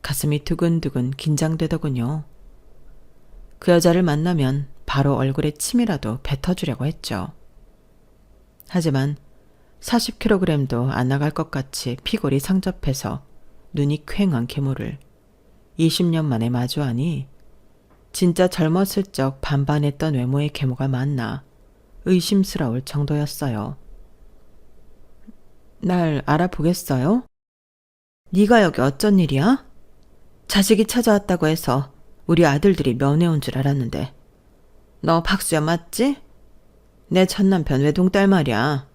가슴이 두근두근 긴장되더군요. 그 여자를 만나면 바로 얼굴에 침이라도 뱉어주려고 했죠. 하지만 40kg도 안 나갈 것 같이 피골이 상접해서 눈이 퀭한 계모를 20년 만에 마주하니 진짜 젊었을 적 반반했던 외모의 계모가 맞나 의심스러울 정도였어요. 날 알아보겠어요? 네가 여기 어쩐 일이야? 자식이 찾아왔다고 해서 우리 아들들이 면회 온 줄 알았는데. 너 박수야 맞지? 내 전남편 외동딸 말이야.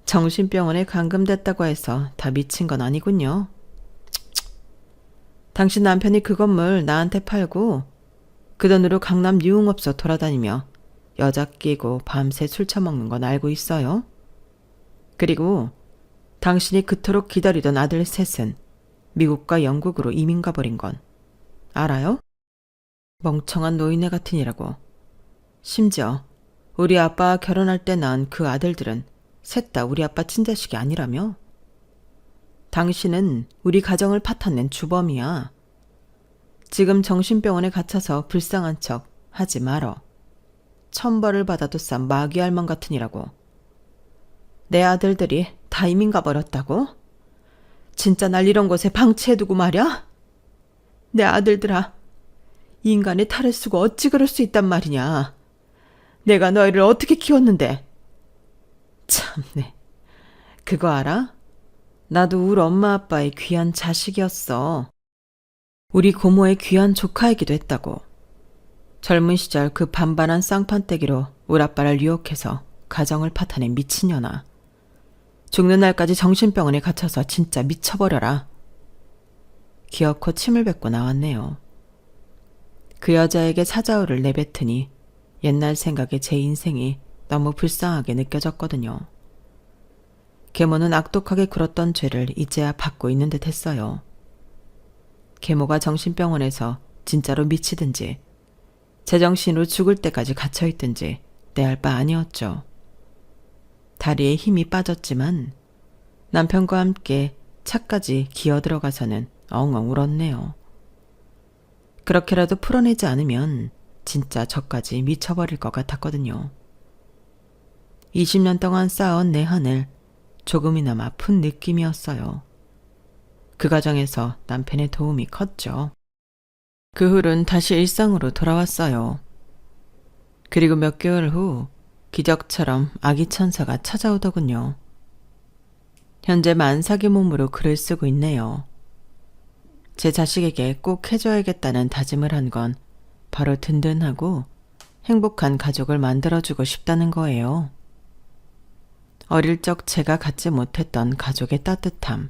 정신병원에 감금됐다고 해서 다 미친 건 아니군요. 당신 남편이 그 건물 나한테 팔고 그 돈으로 강남 유흥업소 돌아다니며 여자 끼고 밤새 술 처먹는 건 알고 있어요. 그리고 당신이 그토록 기다리던 아들 셋은 미국과 영국으로 이민 가버린 건 알아요? 멍청한 노인네 같으니라고. 심지어 우리 아빠와 결혼할 때 낳은 그 아들들은 셋 다 우리 아빠 친자식이 아니라며? 당신은 우리 가정을 파탄낸 주범이야. 지금 정신병원에 갇혀서 불쌍한 척 하지 말어. 천벌을 받아도 싼 마귀알망 같으니라고. 내 아들들이 다 이민 가버렸다고? 진짜 날 이런 곳에 방치해두고 말이야? 내 아들들아, 인간의 탈을 쓰고 어찌 그럴 수 있단 말이냐. 내가 너희를 어떻게 키웠는데. 참네. 그거 알아? 나도 우리 엄마 아빠의 귀한 자식이었어. 우리 고모의 귀한 조카이기도 했다고. 젊은 시절 그 반반한 쌍판떼기로 우리 아빠를 유혹해서 가정을 파탄낸 미친년아. 죽는 날까지 정신병원에 갇혀서 진짜 미쳐버려라. 기어코 침을 뱉고 나왔네요. 그 여자에게 사자우를 내뱉으니 옛날 생각에 제 인생이 너무 불쌍하게 느껴졌거든요. 계모는 악독하게 굴었던 죄를 이제야 받고 있는 듯 했어요. 계모가 정신병원에서 진짜로 미치든지 제정신으로 죽을 때까지 갇혀있든지 떼알 바 아니었죠. 다리에 힘이 빠졌지만 남편과 함께 차까지 기어들어가서는 엉엉 울었네요. 그렇게라도 풀어내지 않으면 진짜 저까지 미쳐버릴 것 같았거든요. 20년 동안 쌓아온 내한을 조금이나마 푼 느낌이었어요. 그 과정에서 남편의 도움이 컸죠. 그 후론 다시 일상으로 돌아왔어요. 그리고 몇 개월 후 기적처럼 아기 천사가 찾아오더군요. 현재 만삭의 몸으로 글을 쓰고 있네요. 제 자식에게 꼭 해줘야겠다는 다짐을 한 건 바로 든든하고 행복한 가족을 만들어주고 싶다는 거예요. 어릴 적 제가 갖지 못했던 가족의 따뜻함,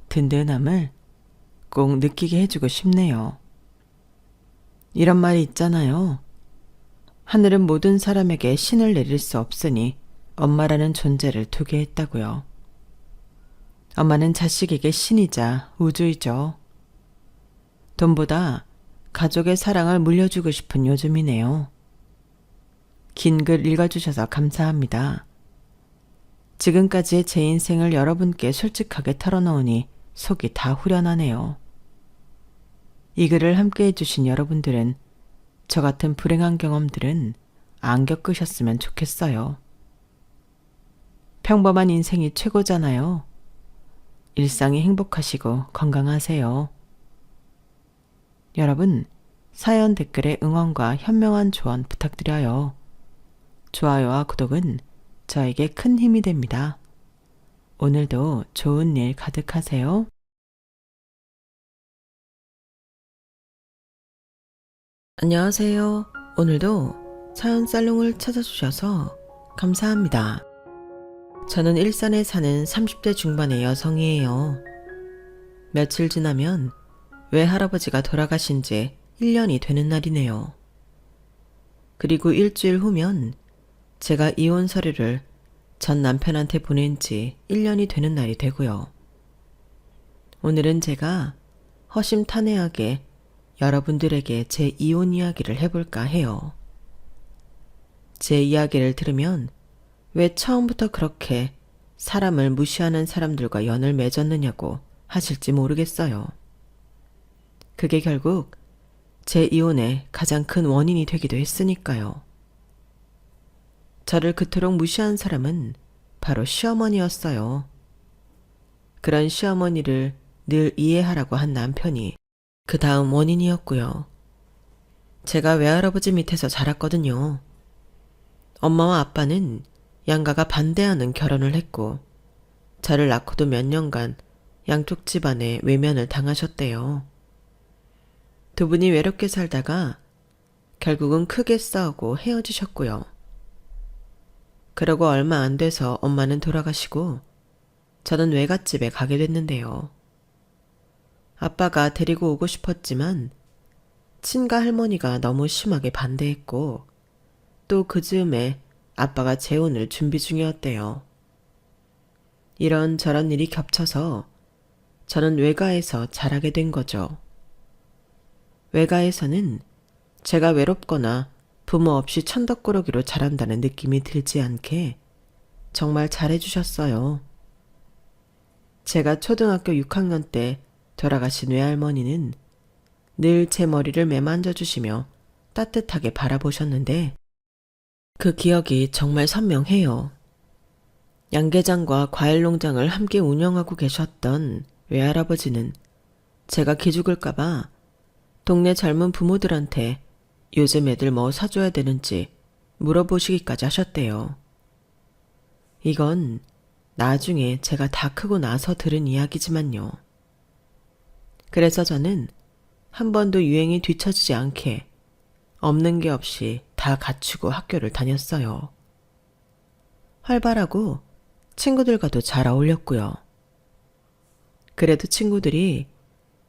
든든함을 꼭 느끼게 해주고 싶네요. 이런 말이 있잖아요. 하늘은 모든 사람에게 신을 내릴 수 없으니 엄마라는 존재를 두게 했다고요. 엄마는 자식에게 신이자 우주이죠. 돈보다 가족의 사랑을 물려주고 싶은 요즘이네요. 긴 글 읽어주셔서 감사합니다. 지금까지의 제 인생을 여러분께 솔직하게 털어놓으니 속이 다 후련하네요. 이 글을 함께 해주신 여러분들은 저 같은 불행한 경험들은 안 겪으셨으면 좋겠어요. 평범한 인생이 최고잖아요. 일상이 행복하시고 건강하세요. 여러분, 사연 댓글에 응원과 현명한 조언 부탁드려요. 좋아요와 구독은 저에게 큰 힘이 됩니다. 오늘도 좋은 일 가득하세요. 안녕하세요. 오늘도 사연 살롱을 찾아주셔서 감사합니다. 저는 일산에 사는 30대 중반의 여성이에요. 며칠 지나면 외할아버지가 돌아가신 지 1년이 되는 날이네요. 그리고 일주일 후면 제가 이혼 서류를 전 남편한테 보낸 지 1년이 되는 날이 되고요. 오늘은 제가 허심탄회하게 여러분들에게 제 이혼 이야기를 해볼까 해요. 제 이야기를 들으면 왜 처음부터 그렇게 사람을 무시하는 사람들과 연을 맺었느냐고 하실지 모르겠어요. 그게 결국 제 이혼의 가장 큰 원인이 되기도 했으니까요. 저를 그토록 무시한 사람은 바로 시어머니였어요. 그런 시어머니를 늘 이해하라고 한 남편이 그 다음 원인이었고요. 제가 외할아버지 밑에서 자랐거든요. 엄마와 아빠는 양가가 반대하는 결혼을 했고 저를 낳고도 몇 년간 양쪽 집안에 외면을 당하셨대요. 두 분이 외롭게 살다가 결국은 크게 싸우고 헤어지셨고요. 그러고 얼마 안 돼서 엄마는 돌아가시고 저는 외갓집에 가게 됐는데요. 아빠가 데리고 오고 싶었지만 친가 할머니가 너무 심하게 반대했고 또 그 즈음에 아빠가 재혼을 준비 중이었대요. 이런저런 일이 겹쳐서 저는 외가에서 자라게 된 거죠. 외가에서는 제가 외롭거나 부모 없이 천덕꾸러기로 자란다는 느낌이 들지 않게 정말 잘해주셨어요. 제가 초등학교 6학년 때 돌아가신 외할머니는 늘 제 머리를 매만져 주시며 따뜻하게 바라보셨는데 그 기억이 정말 선명해요. 양계장과 과일농장을 함께 운영하고 계셨던 외할아버지는 제가 기죽을까봐 동네 젊은 부모들한테 요즘 애들 뭐 사줘야 되는지 물어보시기까지 하셨대요. 이건 나중에 제가 다 크고 나서 들은 이야기지만요. 그래서 저는 한 번도 유행이 뒤처지지 않게 없는 게 없이 다 갖추고 학교를 다녔어요. 활발하고 친구들과도 잘 어울렸고요. 그래도 친구들이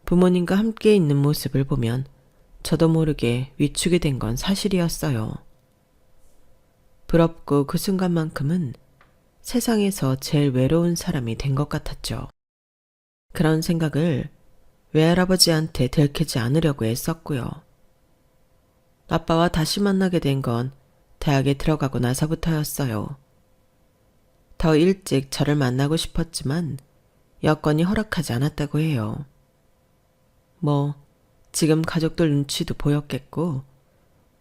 부모님과 함께 있는 모습을 보면 저도 모르게 위축이 된 건 사실이었어요. 부럽고 그 순간만큼은 세상에서 제일 외로운 사람이 된 것 같았죠. 그런 생각을 외할아버지한테 들키지 않으려고 애썼고요. 아빠와 다시 만나게 된 건 대학에 들어가고 나서부터였어요. 더 일찍 저를 만나고 싶었지만 여건이 허락하지 않았다고 해요. 지금 가족들 눈치도 보였겠고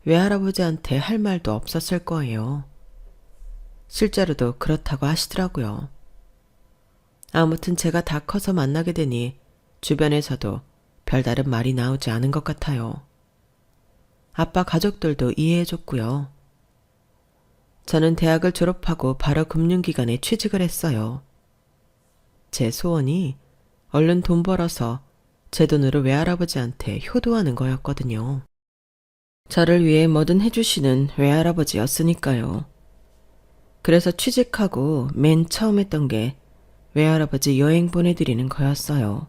외할아버지한테 할 말도 없었을 거예요. 실제로도 그렇다고 하시더라고요. 아무튼 제가 다 커서 만나게 되니 주변에서도 별다른 말이 나오지 않은 것 같아요. 아빠 가족들도 이해해줬고요. 저는 대학을 졸업하고 바로 금융기관에 취직을 했어요. 제 소원이 얼른 돈 벌어서 제 돈으로 외할아버지한테 효도하는 거였거든요. 저를 위해 뭐든 해주시는 외할아버지였으니까요. 그래서 취직하고 맨 처음 했던 게 외할아버지 여행 보내드리는 거였어요.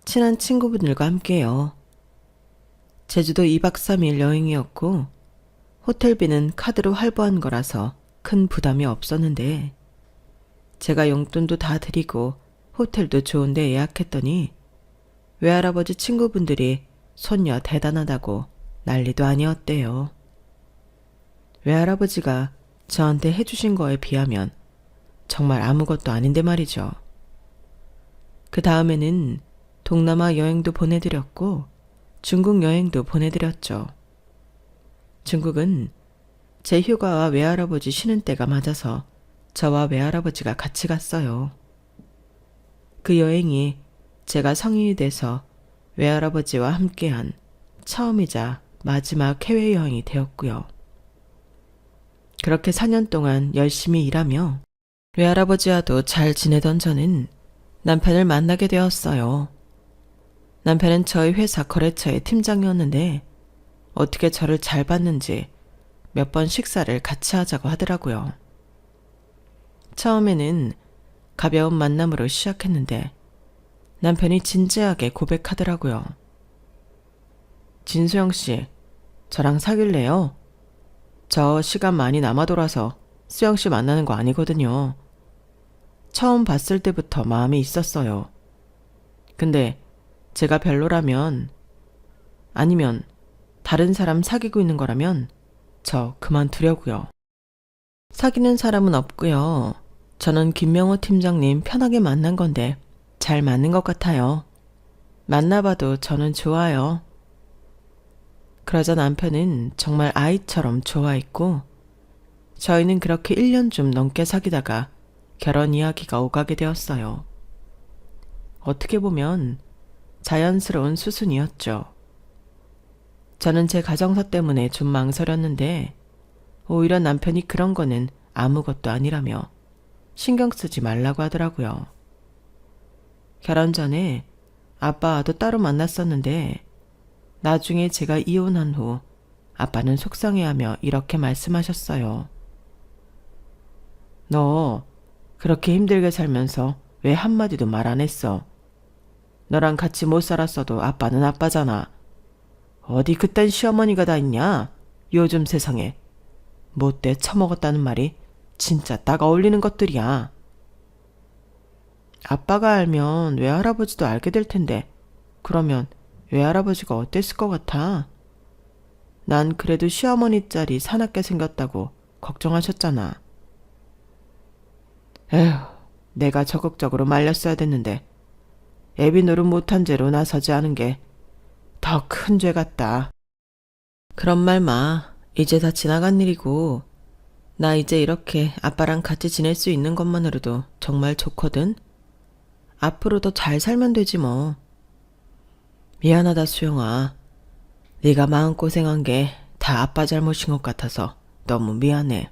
친한 친구분들과 함께요. 제주도 2박 3일 여행이었고 호텔비는 카드로 할부한 거라서 큰 부담이 없었는데 제가 용돈도 다 드리고 호텔도 좋은데 예약했더니 외할아버지 친구분들이 손녀 대단하다고 난리도 아니었대요. 외할아버지가 저한테 해주신 거에 비하면 정말 아무것도 아닌데 말이죠. 그 다음에는 동남아 여행도 보내드렸고 중국 여행도 보내드렸죠. 중국은 제 휴가와 외할아버지 쉬는 때가 맞아서 저와 외할아버지가 같이 갔어요. 그 여행이 제가 성인이 돼서 외할아버지와 함께한 처음이자 마지막 해외여행이 되었고요. 그렇게 4년 동안 열심히 일하며 외할아버지와도 잘 지내던 저는 남편을 만나게 되었어요. 남편은 저희 회사 거래처의 팀장이었는데 어떻게 저를 잘 봤는지 몇 번 식사를 같이 하자고 하더라고요. 처음에는 가벼운 만남으로 시작했는데 남편이 진지하게 고백하더라고요. 진수영 씨, 저랑 사귈래요? 저 시간 많이 남아 돌아서 수영 씨 만나는 거 아니거든요. 처음 봤을 때부터 마음이 있었어요. 근데 제가 별로라면 아니면 다른 사람 사귀고 있는 거라면 저 그만두려고요. 사귀는 사람은 없고요. 저는 김명호 팀장님 편하게 만난 건데 잘 맞는 것 같아요. 만나봐도 저는 좋아요. 그러자 남편은 정말 아이처럼 좋아했고 저희는 그렇게 1년 좀 넘게 사귀다가 결혼 이야기가 오가게 되었어요. 어떻게 보면 자연스러운 수순이었죠. 저는 제 가정사 때문에 좀 망설였는데 오히려 남편이 그런 거는 아무것도 아니라며 신경 쓰지 말라고 하더라고요. 결혼 전에 아빠와도 따로 만났었는데 나중에 제가 이혼한 후 아빠는 속상해하며 이렇게 말씀하셨어요. 너 그렇게 힘들게 살면서 왜 한마디도 말 안 했어? 너랑 같이 못 살았어도 아빠는 아빠잖아. 어디 그딴 시어머니가 다 있냐? 요즘 세상에. 못돼 처먹었다는 말이 진짜 딱 어울리는 것들이야. 아빠가 알면 외할아버지도 알게 될 텐데 그러면 외할아버지가 어땠을 것 같아? 난 그래도 시어머니 짤이 사납게 생겼다고 걱정하셨잖아. 에휴, 내가 적극적으로 말렸어야 됐는데 애비 노릇 못한 죄로 나서지 않은 게 더 큰 죄 같다. 그런 말 마. 이제 다 지나간 일이고 나 이제 이렇게 아빠랑 같이 지낼 수 있는 것만으로도 정말 좋거든. 앞으로 더 잘 살면 되지 뭐. 미안하다 수영아. 네가 마음고생한 게 다 아빠 잘못인 것 같아서 너무 미안해.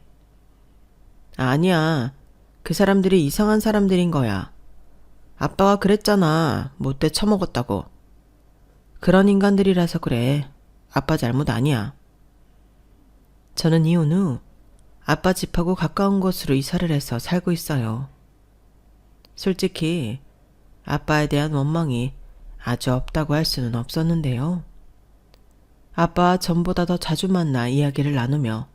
아니야. 그 사람들이 이상한 사람들인 거야. 아빠가 그랬잖아. 못돼 처먹었다고. 그런 인간들이라서 그래. 아빠 잘못 아니야. 저는 이혼 후 아빠 집하고 가까운 곳으로 이사를 해서 살고 있어요. 솔직히 아빠에 대한 원망이 아주 없다고 할 수는 없었는데요. 아빠와 전보다 더 자주 만나 이야기를 나누며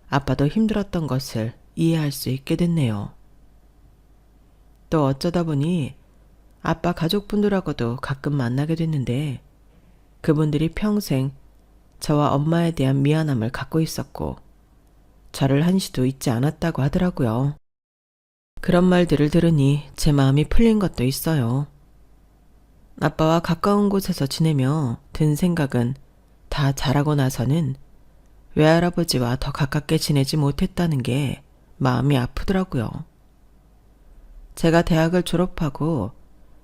아빠도 힘들었던 것을 이해할 수 있게 됐네요. 또 어쩌다 보니 아빠 가족분들하고도 가끔 만나게 됐는데 그분들이 평생 저와 엄마에 대한 미안함을 갖고 있었고 저를 한시도 잊지 않았다고 하더라고요. 그런 말들을 들으니 제 마음이 풀린 것도 있어요. 아빠와 가까운 곳에서 지내며 든 생각은 다 자라고 나서는 외할아버지와 더 가깝게 지내지 못했다는 게 마음이 아프더라고요. 제가 대학을 졸업하고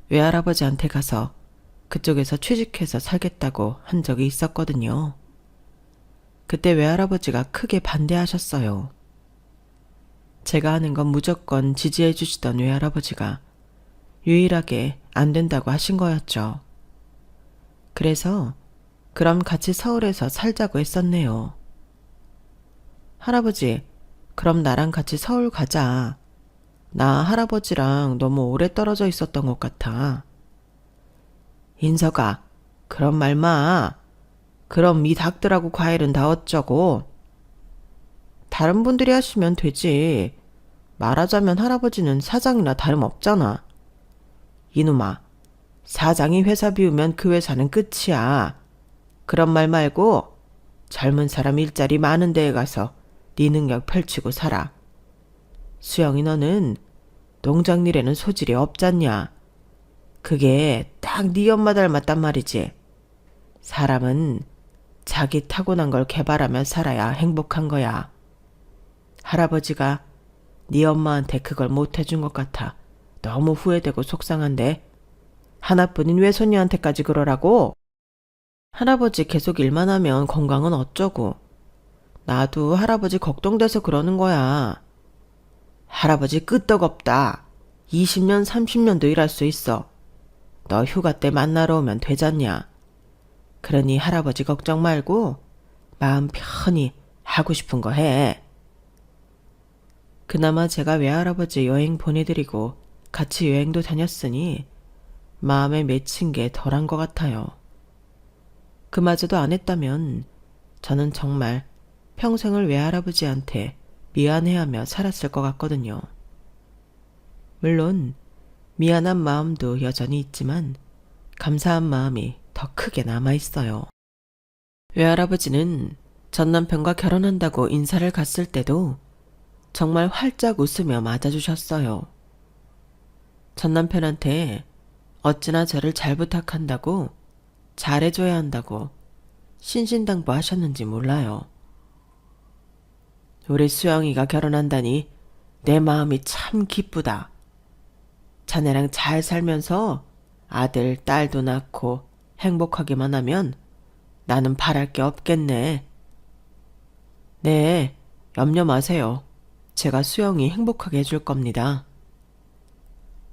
외할아버지한테 가서 그쪽에서 취직해서 살겠다고 한 적이 있었거든요. 그때 외할아버지가 크게 반대하셨어요. 제가 하는 건 무조건 지지해 주시던 외할아버지가 유일하게 안 된다고 하신 거였죠. 그래서 그럼 같이 서울에서 살자고 했었네요. 할아버지, 그럼 나랑 같이 서울 가자. 나 할아버지랑 너무 오래 떨어져 있었던 것 같아. 인서가, 그런 말 마. 그럼 이 닭들하고 과일은 다 어쩌고? 다른 분들이 하시면 되지. 말하자면 할아버지는 사장이나 다름없잖아. 이놈아, 사장이 회사 비우면 그 회사는 끝이야. 그런 말 말고 젊은 사람 일자리 많은 데에 가서 네 능력 펼치고 살아. 수영이 너는 농장 일에는 소질이 없잖냐. 그게 딱 네 엄마 닮았단 말이지. 사람은 자기 타고난 걸 개발하며 살아야 행복한 거야. 할아버지가 네 엄마한테 그걸 못해준 것 같아 너무 후회되고 속상한데 하나뿐인 외손녀한테까지 그러라고? 할아버지 계속 일만 하면 건강은 어쩌고. 나도 할아버지 걱정돼서 그러는 거야. 할아버지 끄떡없다. 20년 30년도 일할 수 있어. 너 휴가 때 만나러 오면 되잖냐. 그러니 할아버지 걱정 말고 마음 편히 하고 싶은 거 해. 그나마 제가 외할아버지 여행 보내드리고 같이 여행도 다녔으니 마음에 맺힌 게 덜한 것 같아요. 그마저도 안 했다면 저는 정말 평생을 외할아버지한테 미안해하며 살았을 것 같거든요. 물론 미안한 마음도 여전히 있지만 감사한 마음이 더 크게 남아있어요. 외할아버지는 전 남편과 결혼한다고 인사를 갔을 때도 정말 활짝 웃으며 맞아주셨어요. 전 남편한테 어찌나 저를 잘 부탁한다고, 잘해줘야 한다고 신신당부하셨는지 몰라요. 우리 수영이가 결혼한다니 내 마음이 참 기쁘다. 자네랑 잘 살면서 아들, 딸도 낳고 행복하기만 하면 나는 바랄 게 없겠네. 네, 염려 마세요. 제가 수영이 행복하게 해줄 겁니다.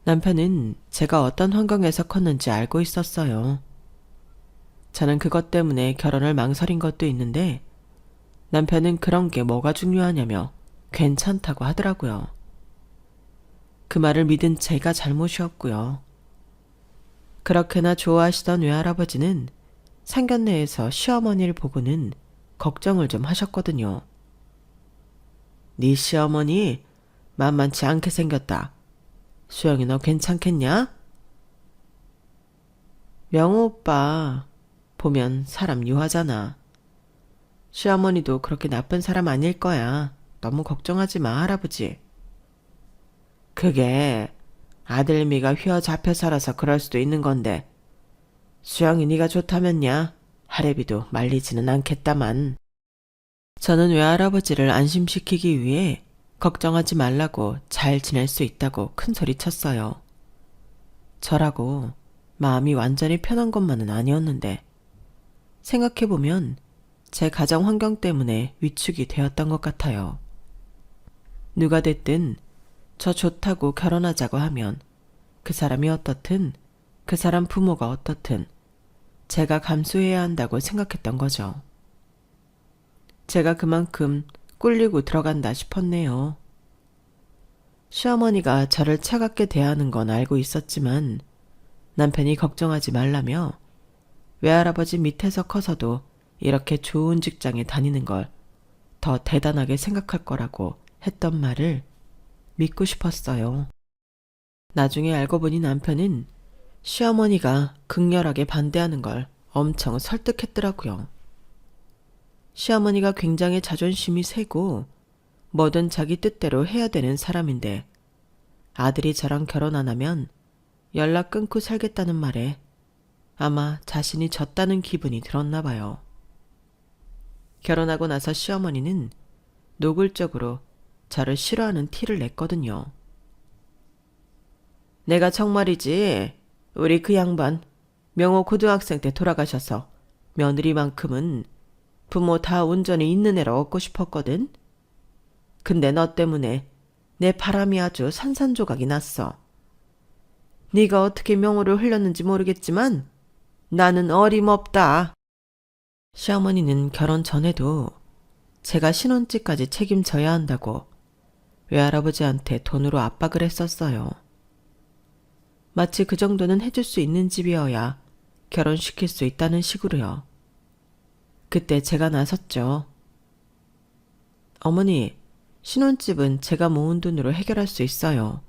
남편은 제가 어떤 환경에서 컸는지 알고 있었어요. 저는 그것 때문에 결혼을 망설인 것도 있는데 남편은 그런 게 뭐가 중요하냐며 괜찮다고 하더라고요. 그 말을 믿은 제가 잘못이었고요. 그렇게나 좋아하시던 외할아버지는 상견례에서 시어머니를 보고는 걱정을 좀 하셨거든요. 네 시어머니 만만치 않게 생겼다. 수영이 너 괜찮겠냐? 명호 오빠 보면 사람 유하잖아. 시어머니도 그렇게 나쁜 사람 아닐 거야. 너무 걱정하지 마, 할아버지. 그게 아들미가 휘어잡혀 살아서 그럴 수도 있는 건데 수영이 네가 좋다면야 할애비도 말리지는 않겠다만. 저는 외할아버지를 안심시키기 위해 걱정하지 말라고 잘 지낼 수 있다고 큰 소리 쳤어요. 저라고 마음이 완전히 편한 것만은 아니었는데 생각해보면 제 가정 환경 때문에 위축이 되었던 것 같아요. 누가 됐든 저 좋다고 결혼하자고 하면 그 사람이 어떻든 그 사람 부모가 어떻든 제가 감수해야 한다고 생각했던 거죠. 제가 그만큼 꿀리고 들어간다 싶었네요. 시어머니가 저를 차갑게 대하는 건 알고 있었지만 남편이 걱정하지 말라며 외할아버지 밑에서 커서도 이렇게 좋은 직장에 다니는 걸 더 대단하게 생각할 거라고 했던 말을 믿고 싶었어요. 나중에 알고 보니 남편은 시어머니가 극렬하게 반대하는 걸 엄청 설득했더라고요. 시어머니가 굉장히 자존심이 세고 뭐든 자기 뜻대로 해야 되는 사람인데 아들이 저랑 결혼 안 하면 연락 끊고 살겠다는 말에 아마 자신이 졌다는 기분이 들었나 봐요. 결혼하고 나서 시어머니는 노골적으로 저를 싫어하는 티를 냈거든요. 내가 정말이지 우리 그 양반 명호 고등학생 때 돌아가셔서 며느리만큼은 부모 다 온전히 있는 애로 얻고 싶었거든. 근데 너 때문에 내 바람이 아주 산산조각이 났어. 네가 어떻게 명호를 흘렸는지 모르겠지만 나는 어림없다. 시어머니는 결혼 전에도 제가 신혼집까지 책임져야 한다고 외할아버지한테 돈으로 압박을 했었어요. 마치 그 정도는 해줄 수 있는 집이어야 결혼시킬 수 있다는 식으로요. 그때 제가 나섰죠. 어머니, 신혼집은 제가 모은 돈으로 해결할 수 있어요.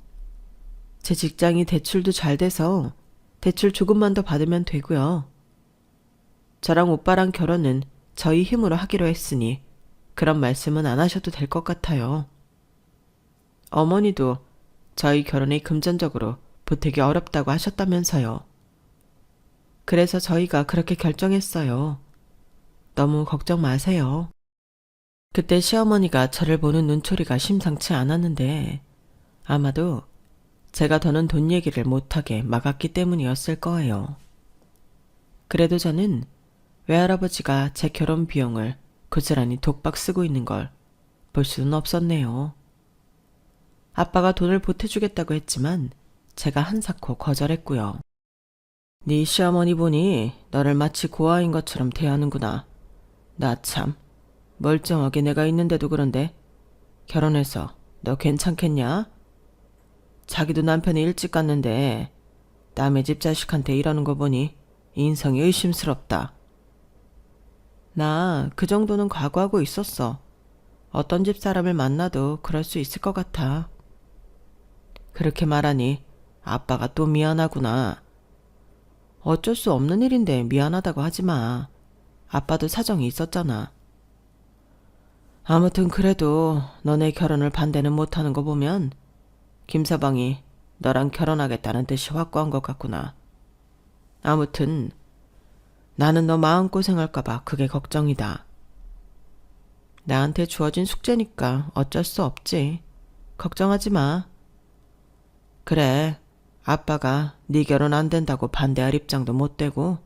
제 직장이 대출도 잘 돼서 대출 조금만 더 받으면 되고요. 저랑 오빠랑 결혼은 저희 힘으로 하기로 했으니 그런 말씀은 안 하셔도 될 것 같아요. 어머니도 저희 결혼이 금전적으로 보태기 어렵다고 하셨다면서요. 그래서 저희가 그렇게 결정했어요. 너무 걱정 마세요. 그때 시어머니가 저를 보는 눈초리가 심상치 않았는데 아마도 제가 더는 돈 얘기를 못하게 막았기 때문이었을 거예요. 그래도 저는 외할아버지가 제 결혼 비용을 고스란히 독박 쓰고 있는 걸 볼 수는 없었네요. 아빠가 돈을 보태주겠다고 했지만 제가 한사코 거절했고요. 네 시어머니 보니 너를 마치 고아인 것처럼 대하는구나. 나 참 멀쩡하게 내가 있는데도 그런데 결혼해서 너 괜찮겠냐? 자기도 남편이 일찍 갔는데 남의 집 자식한테 이러는 거 보니 인성이 의심스럽다. 나 그 정도는 각오하고 있었어. 어떤 집 사람을 만나도 그럴 수 있을 것 같아. 그렇게 말하니 아빠가 또 미안하구나. 어쩔 수 없는 일인데 미안하다고 하지 마. 아빠도 사정이 있었잖아. 아무튼 그래도 너네 결혼을 반대는 못하는 거 보면 김서방이 너랑 결혼하겠다는 뜻이 확고한 것 같구나. 아무튼 나는 너 마음고생할까봐 그게 걱정이다. 나한테 주어진 숙제니까 어쩔 수 없지. 걱정하지 마. 그래, 아빠가 네 결혼 안 된다고 반대할 입장도 못 되고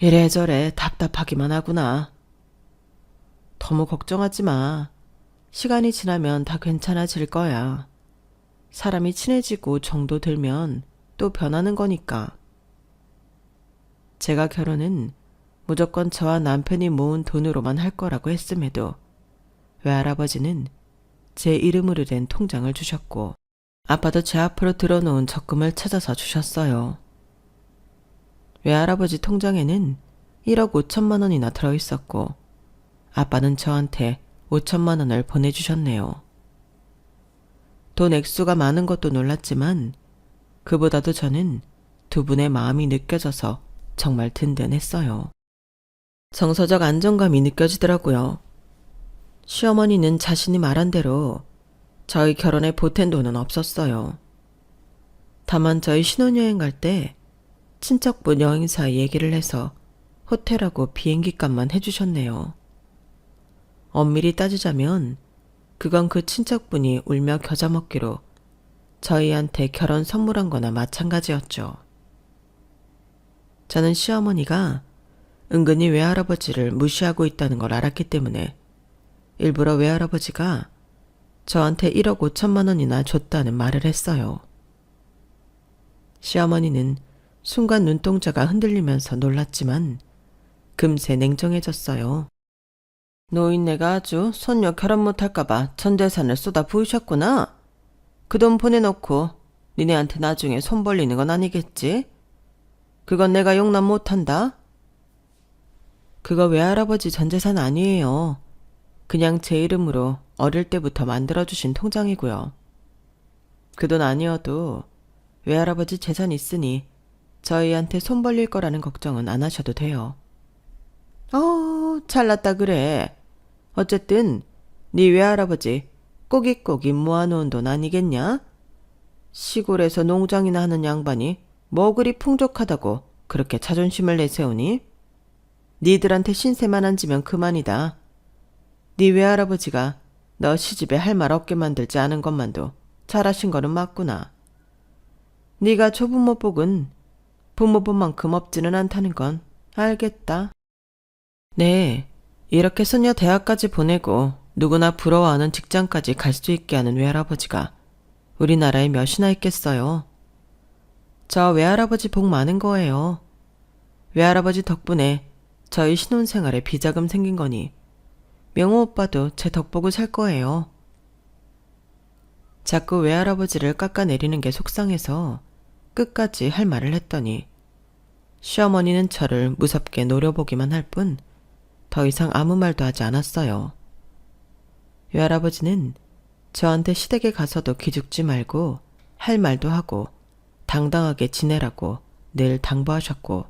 이래저래 답답하기만 하구나. 너무 걱정하지 마. 시간이 지나면 다 괜찮아질 거야. 사람이 친해지고 정도 들면 또 변하는 거니까. 제가 결혼은 무조건 저와 남편이 모은 돈으로만 할 거라고 했음에도 외할아버지는 제 이름으로 된 통장을 주셨고 아빠도 제 앞으로 들어놓은 적금을 찾아서 주셨어요. 외할아버지 통장에는 1억 5천만 원이나 들어있었고 아빠는 저한테 5천만 원을 보내주셨네요. 돈 액수가 많은 것도 놀랐지만 그보다도 저는 두 분의 마음이 느껴져서 정말 든든했어요. 정서적 안정감이 느껴지더라고요. 시어머니는 자신이 말한 대로 저희 결혼에 보탠 돈은 없었어요. 다만 저희 신혼여행 갈 때 친척분 여행사 얘기를 해서 호텔하고 비행기값만 해주셨네요. 엄밀히 따지자면 그건 그 친척분이 울며 겨자 먹기로 저희한테 결혼 선물한 거나 마찬가지였죠. 저는 시어머니가 은근히 외할아버지를 무시하고 있다는 걸 알았기 때문에 일부러 외할아버지가 저한테 1억 5천만 원이나 줬다는 말을 했어요. 시어머니는 순간 눈동자가 흔들리면서 놀랐지만 금세 냉정해졌어요. 노인네가 아주 손녀 결혼 못할까봐 전 재산을 쏟아 부으셨구나. 그 돈 보내놓고 니네한테 나중에 손 벌리는 건 아니겠지? 그건 내가 용납 못한다. 그거 외할아버지 전 재산 아니에요. 그냥 제 이름으로 어릴 때부터 만들어주신 통장이고요. 그 돈 아니어도 외할아버지 재산 있으니 저희한테 손 벌릴 거라는 걱정은 안 하셔도 돼요. 잘났다 그래. 어쨌든 네 외할아버지 꼬깃꼬깃 모아놓은 돈 아니겠냐? 시골에서 농장이나 하는 양반이 뭐 그리 풍족하다고 그렇게 자존심을 내세우니? 니들한테 신세만 안 지면 그만이다. 네 외할아버지가 너 시집에 할 말 없게 만들지 않은 것만도 잘하신 거는 맞구나. 네가 조부모 복은 부모 복만큼 없지는 않다는 건 알겠다. 네, 이렇게 손녀 대학까지 보내고 누구나 부러워하는 직장까지 갈 수 있게 하는 외할아버지가 우리나라에 몇이나 있겠어요. 저 외할아버지 복 많은 거예요. 외할아버지 덕분에 저희 신혼생활에 비자금 생긴 거니 명호 오빠도 제 덕복을 살 거예요. 자꾸 외할아버지를 깎아내리는 게 속상해서 끝까지 할 말을 했더니 시어머니는 저를 무섭게 노려보기만 할 뿐 더 이상 아무 말도 하지 않았어요. 외할아버지는 저한테 시댁에 가서도 기죽지 말고 할 말도 하고 당당하게 지내라고 늘 당부하셨고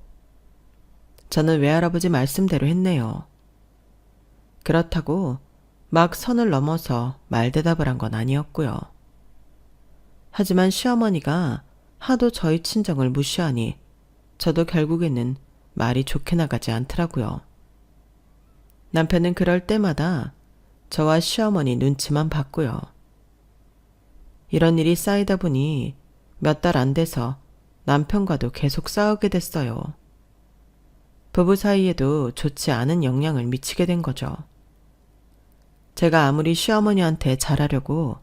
저는 외할아버지 말씀대로 했네요. 그렇다고 막 선을 넘어서 말대답을 한 건 아니었고요. 하지만 시어머니가 하도 저희 친정을 무시하니 저도 결국에는 말이 좋게 나가지 않더라고요. 남편은 그럴 때마다 저와 시어머니 눈치만 봤고요. 이런 일이 쌓이다 보니 몇 달 안 돼서 남편과도 계속 싸우게 됐어요. 부부 사이에도 좋지 않은 영향을 미치게 된 거죠. 제가 아무리 시어머니한테 잘하려고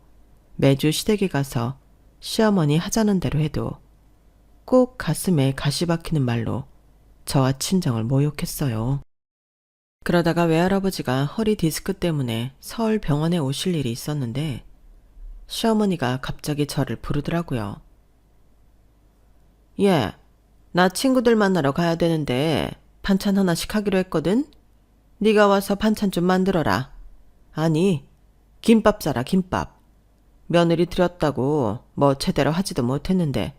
매주 시댁에 가서 시어머니 하자는 대로 해도 꼭 가슴에 가시 박히는 말로 저와 친정을 모욕했어요. 그러다가 외할아버지가 허리 디스크 때문에 서울 병원에 오실 일이 있었는데 시어머니가 갑자기 저를 부르더라고요. 예, 나 친구들 만나러 가야 되는데 반찬 하나씩 하기로 했거든? 네가 와서 반찬 좀 만들어라. 아니, 김밥 싸라 김밥. 며느리 들였다고 뭐 제대로 하지도 못했는데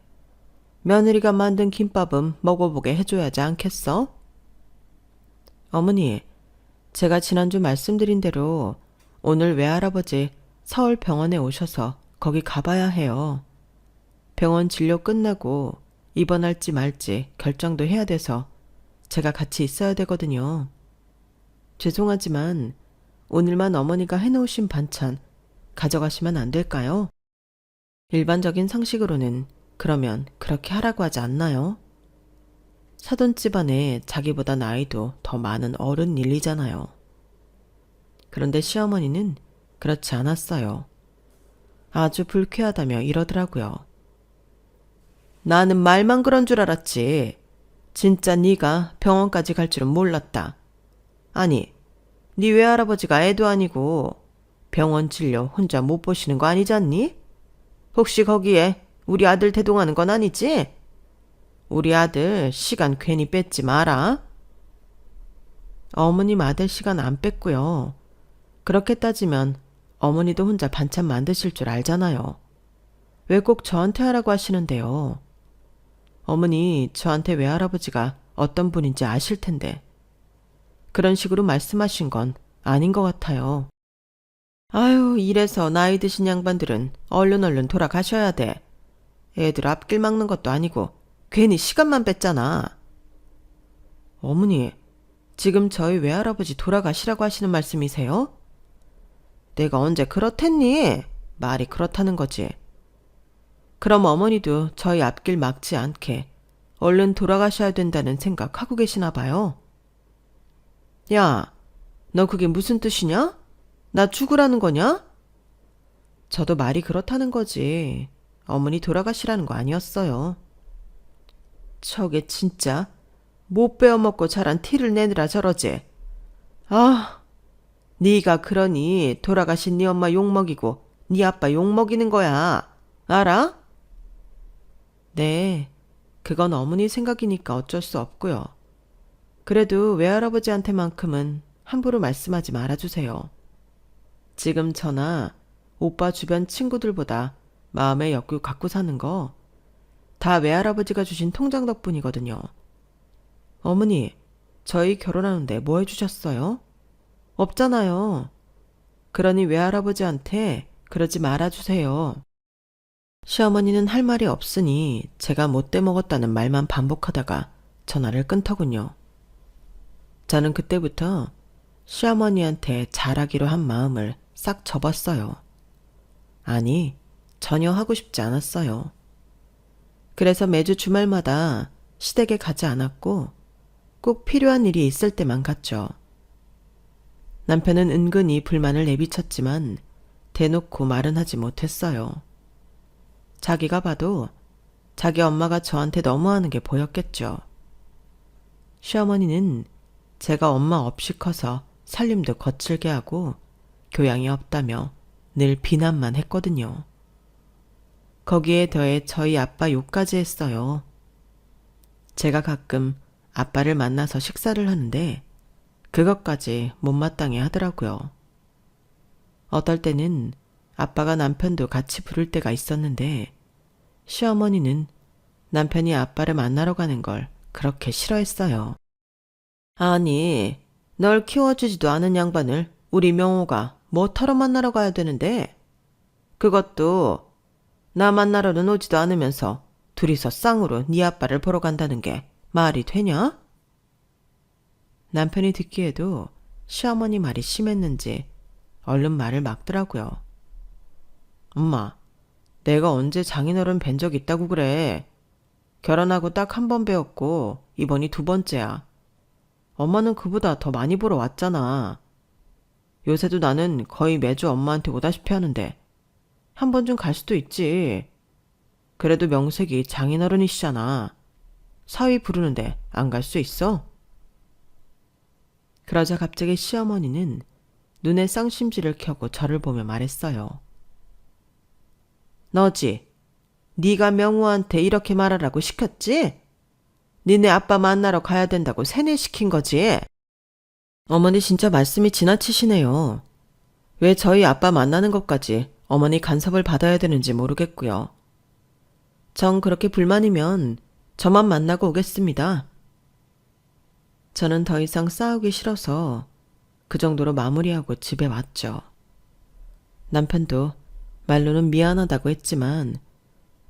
며느리가 만든 김밥은 먹어보게 해줘야지 않겠어? 어머니, 제가 지난주 말씀드린 대로 오늘 외할아버지 서울 병원에 오셔서 거기 가봐야 해요. 병원 진료 끝나고 입원할지 말지 결정도 해야 돼서 제가 같이 있어야 되거든요. 죄송하지만 오늘만 어머니가 해놓으신 반찬 가져가시면 안 될까요? 일반적인 상식으로는 그러면 그렇게 하라고 하지 않나요? 사돈 집안에 자기보다 나이도 더 많은 어른 일이잖아요. 그런데 시어머니는 그렇지 않았어요. 아주 불쾌하다며 이러더라고요. 나는 말만 그런 줄 알았지. 진짜 네가 병원까지 갈 줄은 몰랐다. 아니, 네 외할아버지가 애도 아니고 병원 진료 혼자 못 보시는 거 아니잖니? 혹시 거기에 우리 아들 대동하는 건 아니지? 우리 아들 시간 괜히 뺏지 마라. 어머님 아들 시간 안 뺐고요. 그렇게 따지면 어머니도 혼자 반찬 만드실 줄 알잖아요. 왜 꼭 저한테 하라고 하시는데요? 어머니, 저한테 외할아버지가 어떤 분인지 아실 텐데. 그런 식으로 말씀하신 건 아닌 것 같아요. 아유, 이래서 나이 드신 양반들은 얼른 돌아가셔야 돼. 애들 앞길 막는 것도 아니고 괜히 시간만 뺐잖아. 어머니, 지금 저희 외할아버지 돌아가시라고 하시는 말씀이세요? 내가 언제 그렇댔니? 말이 그렇다는 거지. 그럼 어머니도 저희 앞길 막지 않게 얼른 돌아가셔야 된다는 생각하고 계시나 봐요. 야, 너 그게 무슨 뜻이냐? 나 죽으라는 거냐? 저도 말이 그렇다는 거지. 어머니 돌아가시라는 거 아니었어요. 저게 진짜 못 베어먹고 자란 티를 내느라 저러지. 아, 네가 그러니 돌아가신 네 엄마 욕먹이고 네 아빠 욕먹이는 거야. 알아? 네, 그건 어머니 생각이니까 어쩔 수 없고요. 그래도 외할아버지한테만큼은 함부로 말씀하지 말아주세요. 지금 저나 오빠 주변 친구들보다 마음의 여유 갖고 사는 거 다 외할아버지가 주신 통장 덕분이거든요. 어머니, 저희 결혼하는데 뭐 해주셨어요? 없잖아요. 그러니 외할아버지한테 그러지 말아주세요. 시어머니는 할 말이 없으니 제가 못돼 먹었다는 말만 반복하다가 전화를 끊더군요. 저는 그때부터 시어머니한테 잘하기로 한 마음을 싹 접었어요. 아니, 전혀 하고 싶지 않았어요. 그래서 매주 주말마다 시댁에 가지 않았고 꼭 필요한 일이 있을 때만 갔죠. 남편은 은근히 불만을 내비쳤지만 대놓고 말은 하지 못했어요. 자기가 봐도 자기 엄마가 저한테 너무하는 게 보였겠죠. 시어머니는 제가 엄마 없이 커서 살림도 거칠게 하고 교양이 없다며 늘 비난만 했거든요. 거기에 더해 저희 아빠 욕까지 했어요. 제가 가끔 아빠를 만나서 식사를 하는데 그것까지 못마땅해 하더라고요. 어떨 때는 아빠가 남편도 같이 부를 때가 있었는데 시어머니는 남편이 아빠를 만나러 가는 걸 그렇게 싫어했어요. 아니, 널 키워주지도 않은 양반을 우리 명호가 뭐하러 만나러 가야 되는데? 그것도 나 만나러는 오지도 않으면서 둘이서 쌍으로 네 아빠를 보러 간다는 게 말이 되냐? 남편이 듣기에도 시어머니 말이 심했는지 얼른 말을 막더라고요. 엄마, 내가 언제 장인어른 뵌 적 있다고 그래. 결혼하고 딱 한 번 배웠고 이번이 두 번째야. 엄마는 그보다 더 많이 보러 왔잖아. 요새도 나는 거의 매주 엄마한테 오다시피 하는데 한 번쯤 갈 수도 있지. 그래도 명색이 장인어른이시잖아. 사위 부르는데 안 갈 수 있어? 그러자 갑자기 시어머니는 눈에 쌍심지를 켜고 저를 보며 말했어요. 너지? 네가 명우한테 이렇게 말하라고 시켰지? 니네 아빠 만나러 가야 된다고 세뇌시킨 거지? 어머니 진짜 말씀이 지나치시네요. 왜 저희 아빠 만나는 것까지 어머니 간섭을 받아야 되는지 모르겠고요. 정 그렇게 불만이면 저만 만나고 오겠습니다. 저는 더 이상 싸우기 싫어서 그 정도로 마무리하고 집에 왔죠. 남편도 말로는 미안하다고 했지만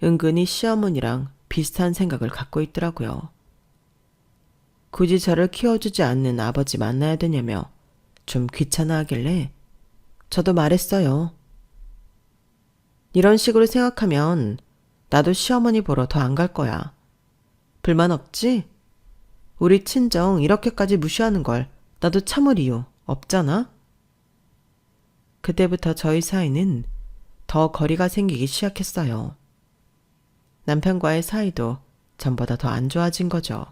은근히 시어머니랑 비슷한 생각을 갖고 있더라고요. 굳이 저를 키워주지 않는 아버지 만나야 되냐며 좀 귀찮아하길래 저도 말했어요. 이런 식으로 생각하면 나도 시어머니 보러 더 안 갈 거야. 불만 없지? 우리 친정 이렇게까지 무시하는 걸 나도 참을 이유 없잖아? 그때부터 저희 사이는 더 거리가 생기기 시작했어요. 남편과의 사이도 전보다 더 안 좋아진 거죠.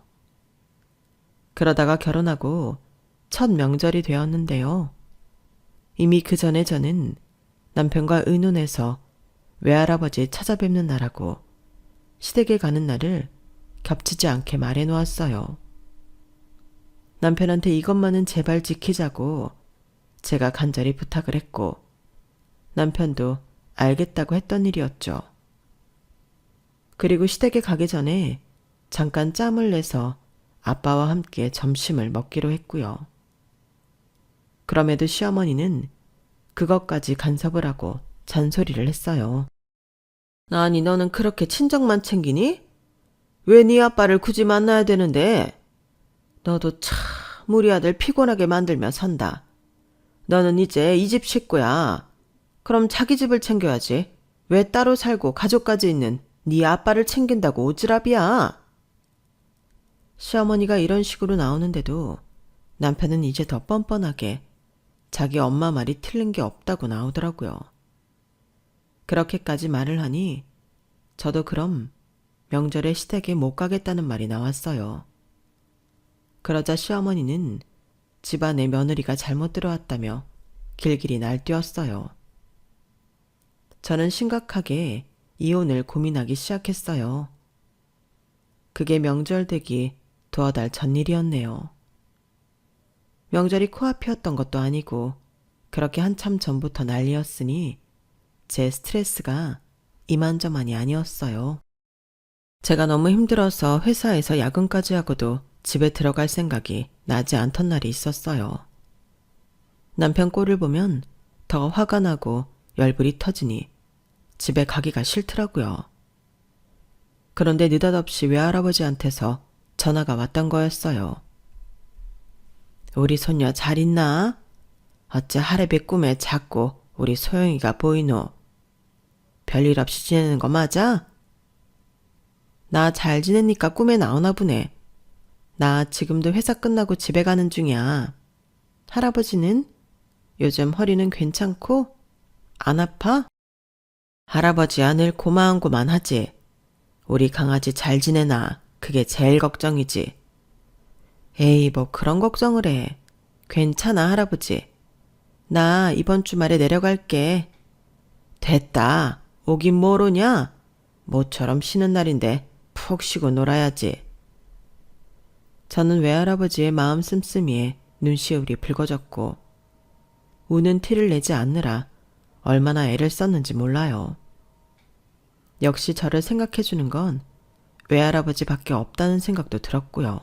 그러다가 결혼하고 첫 명절이 되었는데요. 이미 그 전에 저는 남편과 의논해서 외할아버지 찾아뵙는 날하고 시댁에 가는 날을 겹치지 않게 말해놓았어요. 남편한테 이것만은 제발 지키자고 제가 간절히 부탁을 했고 남편도 알겠다고 했던 일이었죠. 그리고 시댁에 가기 전에 잠깐 짬을 내서 아빠와 함께 점심을 먹기로 했고요. 그럼에도 시어머니는 그것까지 간섭을 하고 잔소리를 했어요. 아니 너는 그렇게 친정만 챙기니? 왜 네 아빠를 굳이 만나야 되는데? 너도 참 우리 아들 피곤하게 만들며 산다. 너는 이제 이 집 식구야. 그럼 자기 집을 챙겨야지. 왜 따로 살고 가족까지 있는 네 아빠를 챙긴다고 오지랖이야. 시어머니가 이런 식으로 나오는데도 남편은 이제 더 뻔뻔하게 자기 엄마 말이 틀린 게 없다고 나오더라고요. 그렇게까지 말을 하니 저도 그럼 명절에 시댁에 못 가겠다는 말이 나왔어요. 그러자 시어머니는 집안에 며느리가 잘못 들어왔다며 길길이 날뛰었어요. 저는 심각하게 이혼을 고민하기 시작했어요. 그게 명절 되기 두어 달 전 일이었네요. 명절이 코앞이었던 것도 아니고 그렇게 한참 전부터 난리였으니 제 스트레스가 이만저만이 아니었어요. 제가 너무 힘들어서 회사에서 야근까지 하고도 집에 들어갈 생각이 나지 않던 날이 있었어요. 남편 꼴을 보면 더 화가 나고 열불이 터지니 집에 가기가 싫더라고요. 그런데 느닷없이 외할아버지한테서 전화가 왔던 거였어요. 우리 손녀 잘 있나? 어째 하레비 꿈에 자꾸 우리 소영이가 보이노? 별일 없이 지내는 거 맞아? 나 잘 지내니까 꿈에 나오나 보네. 나 지금도 회사 끝나고 집에 가는 중이야. 할아버지는? 요즘 허리는 괜찮고? 안 아파? 할아버지야 늘 고만고만하지. 우리 강아지 잘 지내나? 그게 제일 걱정이지. 에이 뭐 그런 걱정을 해. 괜찮아 할아버지. 나 이번 주말에 내려갈게. 됐다. 오긴 뭘 오냐? 모처럼 쉬는 날인데 푹 쉬고 놀아야지. 저는 외할아버지의 마음 씀씀이에 눈시울이 붉어졌고 우는 티를 내지 않느라 얼마나 애를 썼는지 몰라요. 역시 저를 생각해주는 건 외할아버지밖에 없다는 생각도 들었고요.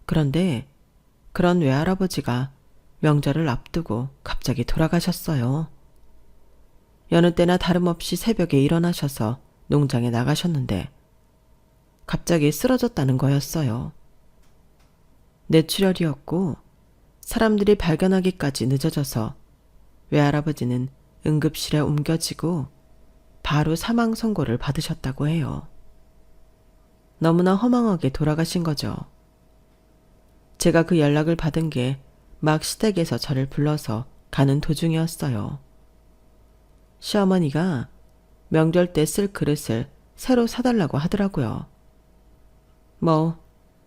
그런데 그런 외할아버지가 명절을 앞두고 갑자기 돌아가셨어요. 여느 때나 다름없이 새벽에 일어나셔서 농장에 나가셨는데 갑자기 쓰러졌다는 거였어요. 뇌출혈이었고 사람들이 발견하기까지 늦어져서 외할아버지는 응급실에 옮겨지고 바로 사망 선고를 받으셨다고 해요. 너무나 허망하게 돌아가신 거죠. 제가 그 연락을 받은 게 막 시댁에서 저를 불러서 가는 도중이었어요. 시어머니가 명절 때 쓸 그릇을 새로 사달라고 하더라고요.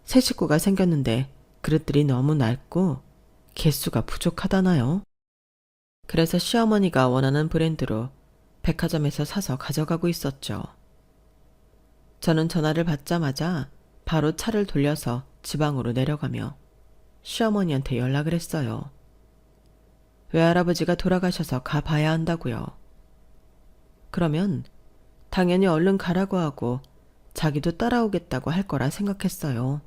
새 식구가 생겼는데 그릇들이 너무 낡고 개수가 부족하다나요? 그래서 시어머니가 원하는 브랜드로 백화점에서 사서 가져가고 있었죠. 저는 전화를 받자마자 바로 차를 돌려서 지방으로 내려가며 시어머니한테 연락을 했어요. 외할아버지가 돌아가셔서 가봐야 한다고요. 그러면 당연히 얼른 가라고 하고 자기도 따라오겠다고 할 거라 생각했어요.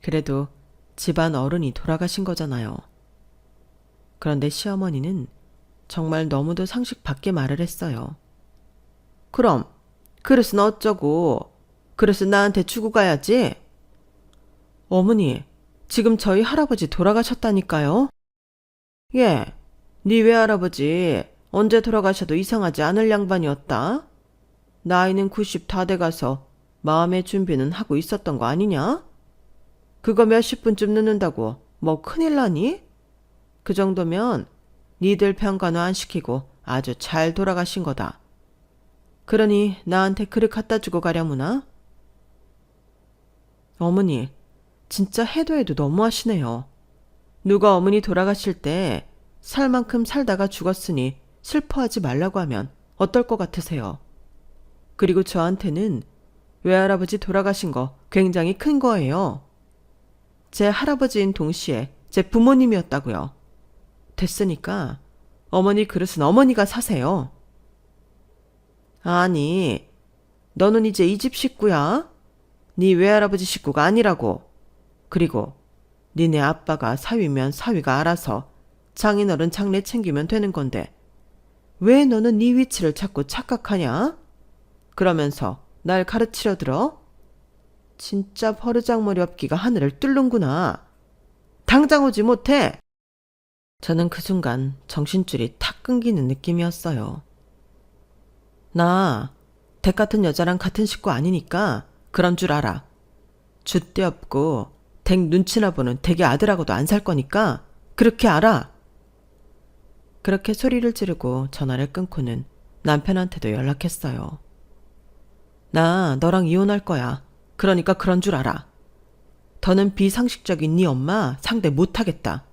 그래도 집안 어른이 돌아가신 거잖아요. 그런데 시어머니는 정말 너무도 상식 밖의 말을 했어요. 그럼 그릇은 어쩌고? 그릇은 나한테 주고 가야지. 어머니, 지금 저희 할아버지 돌아가셨다니까요. 예, 네 외할아버지 언제 돌아가셔도 이상하지 않을 양반이었다. 나이는 90 다 돼가서 마음의 준비는 하고 있었던 거 아니냐? 그거 몇십 분쯤 늦는다고 뭐 큰일 나니? 그 정도면 니들 평간호 안 시키고 아주 잘 돌아가신 거다. 그러니 나한테 그릇 갖다 주고 가려무나? 어머니, 진짜 해도 해도 너무하시네요. 누가 어머니 돌아가실 때 살 만큼 살다가 죽었으니 슬퍼하지 말라고 하면 어떨 것 같으세요? 그리고 저한테는 외할아버지 돌아가신 거 굉장히 큰 거예요. 제 할아버지인 동시에 제 부모님이었다고요. 됐으니까 어머니 그릇은 어머니가 사세요. 아니, 너는 이제 이 집 식구야? 네 외할아버지 식구가 아니라고. 그리고 니네 아빠가 사위면 사위가 알아서 장인어른 장례 챙기면 되는 건데 왜 너는 네 위치를 자꾸 착각하냐? 그러면서 날 가르치려 들어? 진짜 버르장머리 없기가 하늘을 뚫는구나. 당장 오지 못해. 저는 그 순간 정신줄이 탁 끊기는 느낌이었어요. 나 댁 같은 여자랑 같은 식구 아니니까 그런 줄 알아. 줏대 없고 댁 눈치나 보는 댁의 아들하고도 안 살 거니까 그렇게 알아. 그렇게 소리를 지르고 전화를 끊고는 남편한테도 연락했어요. 나 너랑 이혼할 거야. 그러니까 그런 줄 알아. 더는 비상식적인 네 엄마 상대 못하겠다.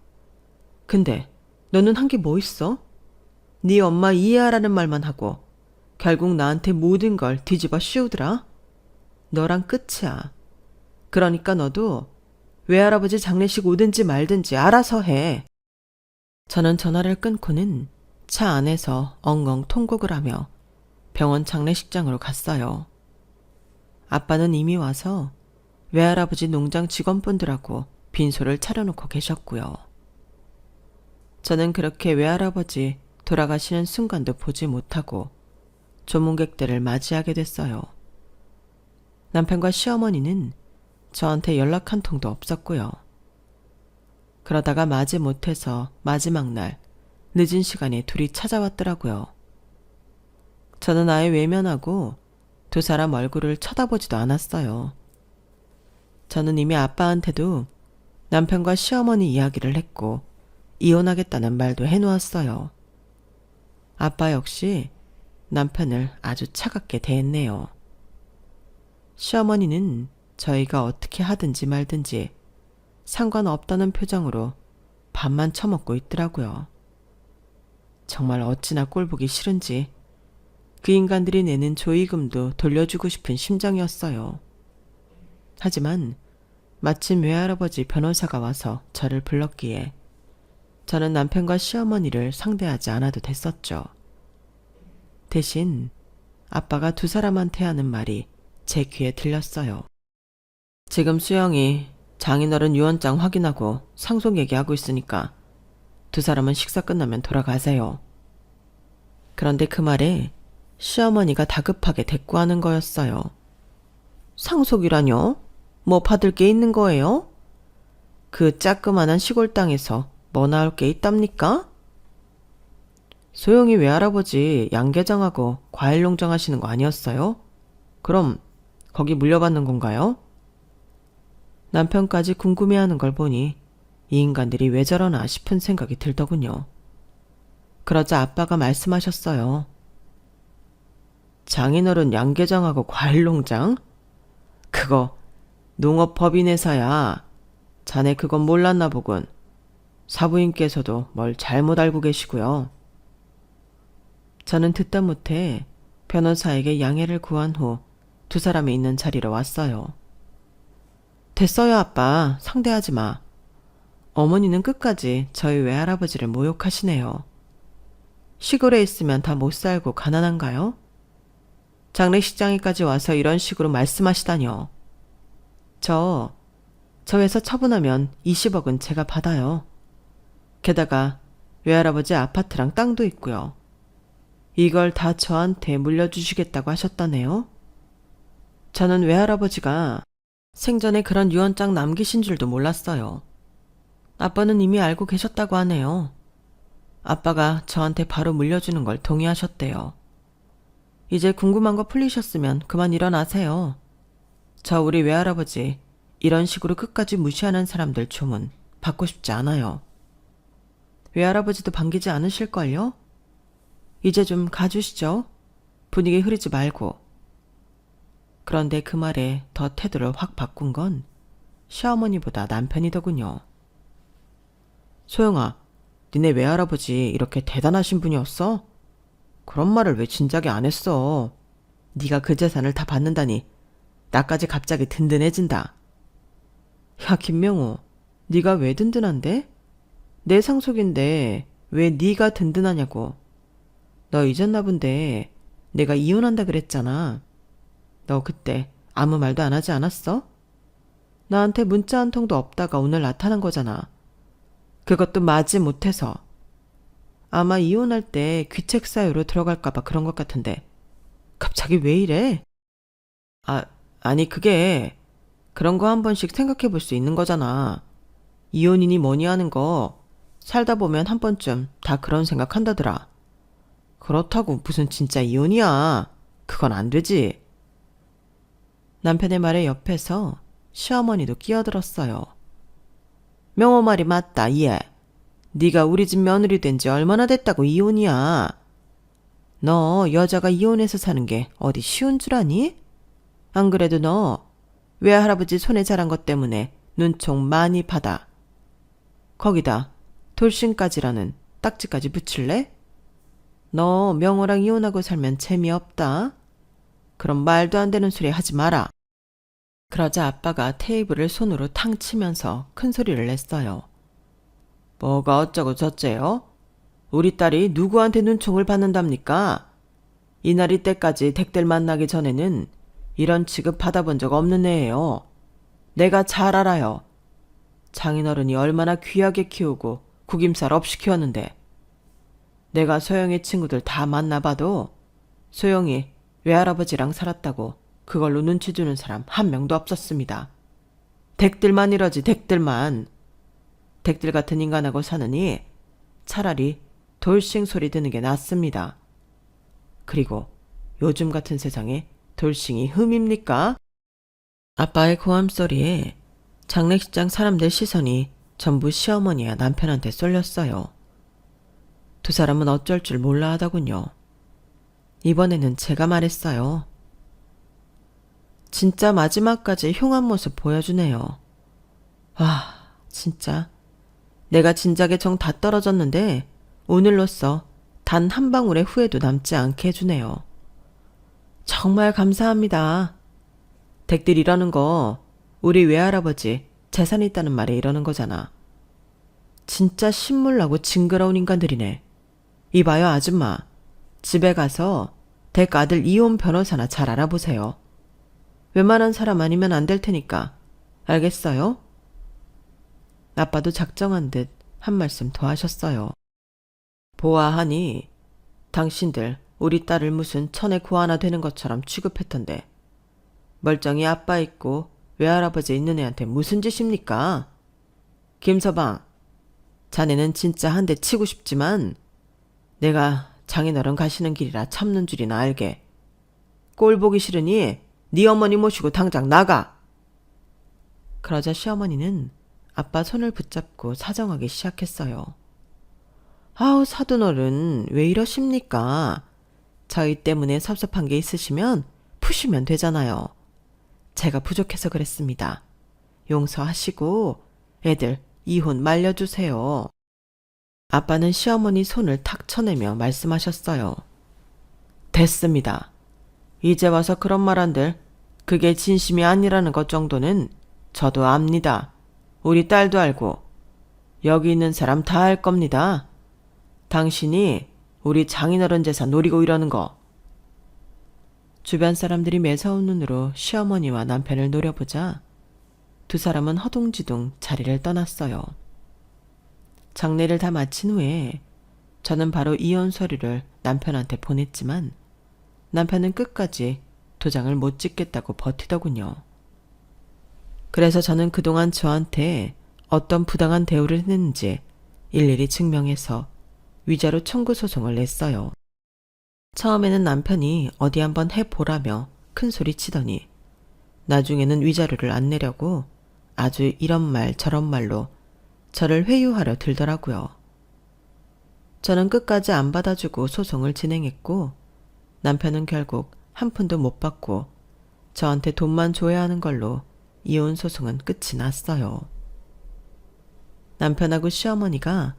근데 너는 한 게 뭐 있어? 네 엄마 이해하라는 말만 하고 결국 나한테 모든 걸 뒤집어 씌우더라. 너랑 끝이야. 그러니까 너도 외할아버지 장례식 오든지 말든지 알아서 해. 저는 전화를 끊고는 차 안에서 엉엉 통곡을 하며 병원 장례식장으로 갔어요. 아빠는 이미 와서 외할아버지 농장 직원분들하고 빈소를 차려놓고 계셨고요. 저는 그렇게 외할아버지 돌아가시는 순간도 보지 못하고 조문객들을 맞이하게 됐어요. 남편과 시어머니는 저한테 연락 한 통도 없었고요. 그러다가 마지 못해서 마지막 날 늦은 시간에 둘이 찾아왔더라고요. 저는 아예 외면하고 두 사람 얼굴을 쳐다보지도 않았어요. 저는 이미 아빠한테도 남편과 시어머니 이야기를 했고 이혼하겠다는 말도 해놓았어요. 아빠 역시 남편을 아주 차갑게 대했네요. 시어머니는 저희가 어떻게 하든지 말든지 상관없다는 표정으로 밥만 처먹고 있더라고요. 정말 어찌나 꼴보기 싫은지 그 인간들이 내는 조의금도 돌려주고 싶은 심정이었어요. 하지만 마침 외할아버지 변호사가 와서 저를 불렀기에 저는 남편과 시어머니를 상대하지 않아도 됐었죠. 대신 아빠가 두 사람한테 하는 말이 제 귀에 들렸어요. 지금 수영이 장인어른 유언장 확인하고 상속 얘기하고 있으니까 두 사람은 식사 끝나면 돌아가세요. 그런데 그 말에 시어머니가 다급하게 대꾸하는 거였어요. 상속이라뇨? 뭐 받을 게 있는 거예요? 그 짜끄만한 시골 땅에서 뭐 나올 게 있답니까? 소영이 외할아버지 양계장하고 과일농장 하시는 거 아니었어요? 그럼 거기 물려받는 건가요? 남편까지 궁금해하는 걸 보니 이 인간들이 왜 저러나 싶은 생각이 들더군요. 그러자 아빠가 말씀하셨어요. 장인어른 양계장하고 과일농장? 그거 농업법인회사야. 자네 그건 몰랐나 보군. 사부인께서도 뭘 잘못 알고 계시고요. 저는 듣다 못해 변호사에게 양해를 구한 후 두 사람이 있는 자리로 왔어요. 됐어요, 아빠. 상대하지 마. 어머니는 끝까지 저희 외할아버지를 모욕하시네요. 시골에 있으면 다 못 살고 가난한가요? 장례식장에까지 와서 이런 식으로 말씀하시다뇨. 저 저 회사 처분하면 20억은 제가 받아요. 게다가 외할아버지 아파트랑 땅도 있고요. 이걸 다 저한테 물려주시겠다고 하셨다네요. 저는 외할아버지가 생전에 그런 유언장 남기신 줄도 몰랐어요. 아빠는 이미 알고 계셨다고 하네요. 아빠가 저한테 바로 물려주는 걸 동의하셨대요. 이제 궁금한 거 풀리셨으면 그만 일어나세요. 저 우리 외할아버지 이런 식으로 끝까지 무시하는 사람들 조문 받고 싶지 않아요. 외할아버지도 반기지 않으실걸요? 이제 좀 가주시죠. 분위기 흐리지 말고. 그런데 그 말에 더 태도를 확 바꾼 건 시어머니보다 남편이더군요. 소영아, 니네 외할아버지 이렇게 대단하신 분이었어? 그런 말을 왜 진작에 안 했어? 네가 그 재산을 다 받는다니 나까지 갑자기 든든해진다. 야, 김명호, 네가 왜 든든한데? 내 상속인데 왜 네가 든든하냐고. 너 잊었나 본데 내가 이혼한다 그랬잖아. 너 그때 아무 말도 안 하지 않았어? 나한테 문자 한 통도 없다가 오늘 나타난 거잖아. 그것도 마지 못해서. 아마 이혼할 때 귀책 사유로 들어갈까봐 그런 것 같은데 갑자기 왜 이래? 아니 그게 그런 거 한 번씩 생각해 볼 수 있는 거잖아. 이혼이니 뭐니 하는 거 살다 보면 한 번쯤 다 그런 생각 한다더라. 그렇다고 무슨 진짜 이혼이야. 그건 안 되지. 남편의 말에 옆에서 시어머니도 끼어들었어요. 명호 말이 맞다, 얘. 네가 우리 집 며느리 된 지 얼마나 됐다고 이혼이야. 너 여자가 이혼해서 사는 게 어디 쉬운 줄 아니? 안 그래도 너 외할아버지 손에 자란 것 때문에 눈총 많이 받아. 거기다 돌싱까지라는 딱지까지 붙일래? 너 명호랑 이혼하고 살면 재미없다. 그럼 말도 안 되는 소리 하지 마라. 그러자 아빠가 테이블을 손으로 탕 치면서 큰 소리를 냈어요. 뭐가 어쩌고 저쩌요? 우리 딸이 누구한테 눈총을 받는답니까? 이날이 때까지 댁들 만나기 전에는 이런 취급 받아본 적 없는 애예요. 내가 잘 알아요. 장인어른이 얼마나 귀하게 키우고 구김살 없이 키웠는데. 내가 소영이 친구들 다 만나봐도 소영이 외할아버지랑 살았다고 그걸로 눈치 주는 사람 한 명도 없었습니다. 댁들만 이러지, 댁들만. 댁들 같은 인간하고 사느니 차라리 돌싱 소리 듣는 게 낫습니다. 그리고 요즘 같은 세상에 돌싱이 흠입니까? 아빠의 고함 소리에 장례식장 사람들 시선이 전부 시어머니와 남편한테 쏠렸어요. 두 사람은 어쩔 줄 몰라 하더군요. 이번에는 제가 말했어요. 진짜 마지막까지 흉한 모습 보여주네요. 와, 진짜. 내가 진작에 정 다 떨어졌는데 오늘로써 단 한 방울의 후회도 남지 않게 해주네요. 정말 감사합니다. 댁들 이러는 거 우리 외할아버지 재산 있다는 말에 이러는 거잖아. 진짜 신물나고 징그러운 인간들이네. 이봐요 아줌마. 집에 가서 댁 아들 이혼 변호사나 잘 알아보세요. 웬만한 사람 아니면 안 될 테니까. 알겠어요? 아빠도 작정한 듯 한 말씀 더 하셨어요. 보아하니 당신들 우리 딸을 무슨 천의 구 하나 되는 것처럼 취급했던데 멀쩡히 아빠 있고 외할아버지 있는 애한테 무슨 짓입니까? 김서방, 자네는 진짜 한 대 치고 싶지만 내가 장인어른 가시는 길이라 참는 줄이나 알게. 꼴 보기 싫으니 네 어머니 모시고 당장 나가. 그러자 시어머니는 아빠 손을 붙잡고 사정하기 시작했어요. 아우 사돈어른 왜 이러십니까? 저희 때문에 섭섭한 게 있으시면 푸시면 되잖아요. 제가 부족해서 그랬습니다. 용서하시고 애들 이혼 말려주세요. 아빠는 시어머니 손을 탁 쳐내며 말씀하셨어요. 됐습니다. 이제 와서 그런 말 한들 그게 진심이 아니라는 것 정도는 저도 압니다. 우리 딸도 알고 여기 있는 사람 다 알 겁니다. 당신이 우리 장인어른 재산 노리고 이러는 거. 주변 사람들이 매서운 눈으로 시어머니와 남편을 노려보자 두 사람은 허둥지둥 자리를 떠났어요. 장례를 다 마친 후에 저는 바로 이혼 서류를 남편한테 보냈지만 남편은 끝까지 도장을 못 찍겠다고 버티더군요. 그래서 저는 그동안 저한테 어떤 부당한 대우를 했는지 일일이 증명해서 위자료 청구 소송을 냈어요. 처음에는 남편이 어디 한번 해보라며 큰 소리 치더니 나중에는 위자료를 안 내려고 아주 이런 말 저런 말로 저를 회유하려 들더라고요. 저는 끝까지 안 받아주고 소송을 진행했고 남편은 결국 한 푼도 못 받고 저한테 돈만 줘야 하는 걸로 이혼 소송은 끝이 났어요. 남편하고 시어머니가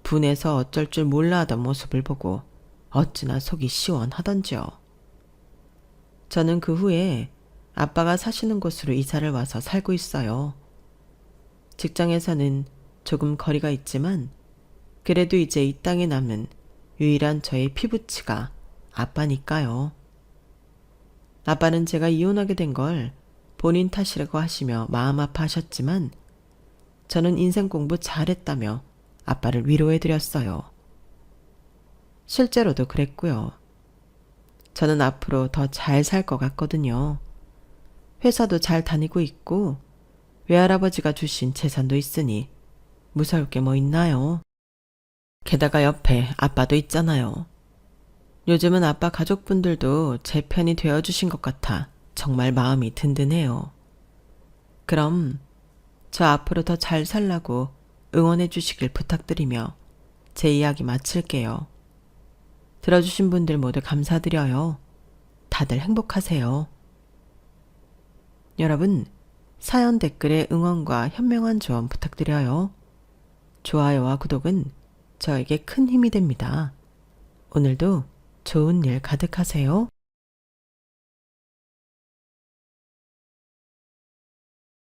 분해서 어쩔 줄 몰라 하던 모습을 보고 어찌나 속이 시원하던지요. 저는 그 후에 아빠가 사시는 곳으로 이사를 와서 살고 있어요. 직장에서는 조금 거리가 있지만 그래도 이제 이 땅에 남은 유일한 저의 피부치가 아빠니까요. 아빠는 제가 이혼하게 된 걸 본인 탓이라고 하시며 마음 아파하셨지만 저는 인생 공부 잘했다며 아빠를 위로해드렸어요. 실제로도 그랬고요. 저는 앞으로 더 잘 살 것 같거든요. 회사도 잘 다니고 있고 외할아버지가 주신 재산도 있으니 무서울 게 뭐 있나요? 게다가 옆에 아빠도 있잖아요. 요즘은 아빠 가족분들도 제 편이 되어주신 것 같아 정말 마음이 든든해요. 그럼 저 앞으로 더 잘 살라고 응원해 주시길 부탁드리며 제 이야기 마칠게요. 들어주신 분들 모두 감사드려요. 다들 행복하세요. 여러분, 사연 댓글에 응원과 현명한 조언 부탁드려요. 좋아요와 구독은 저에게 큰 힘이 됩니다. 오늘도 좋은 일 가득하세요.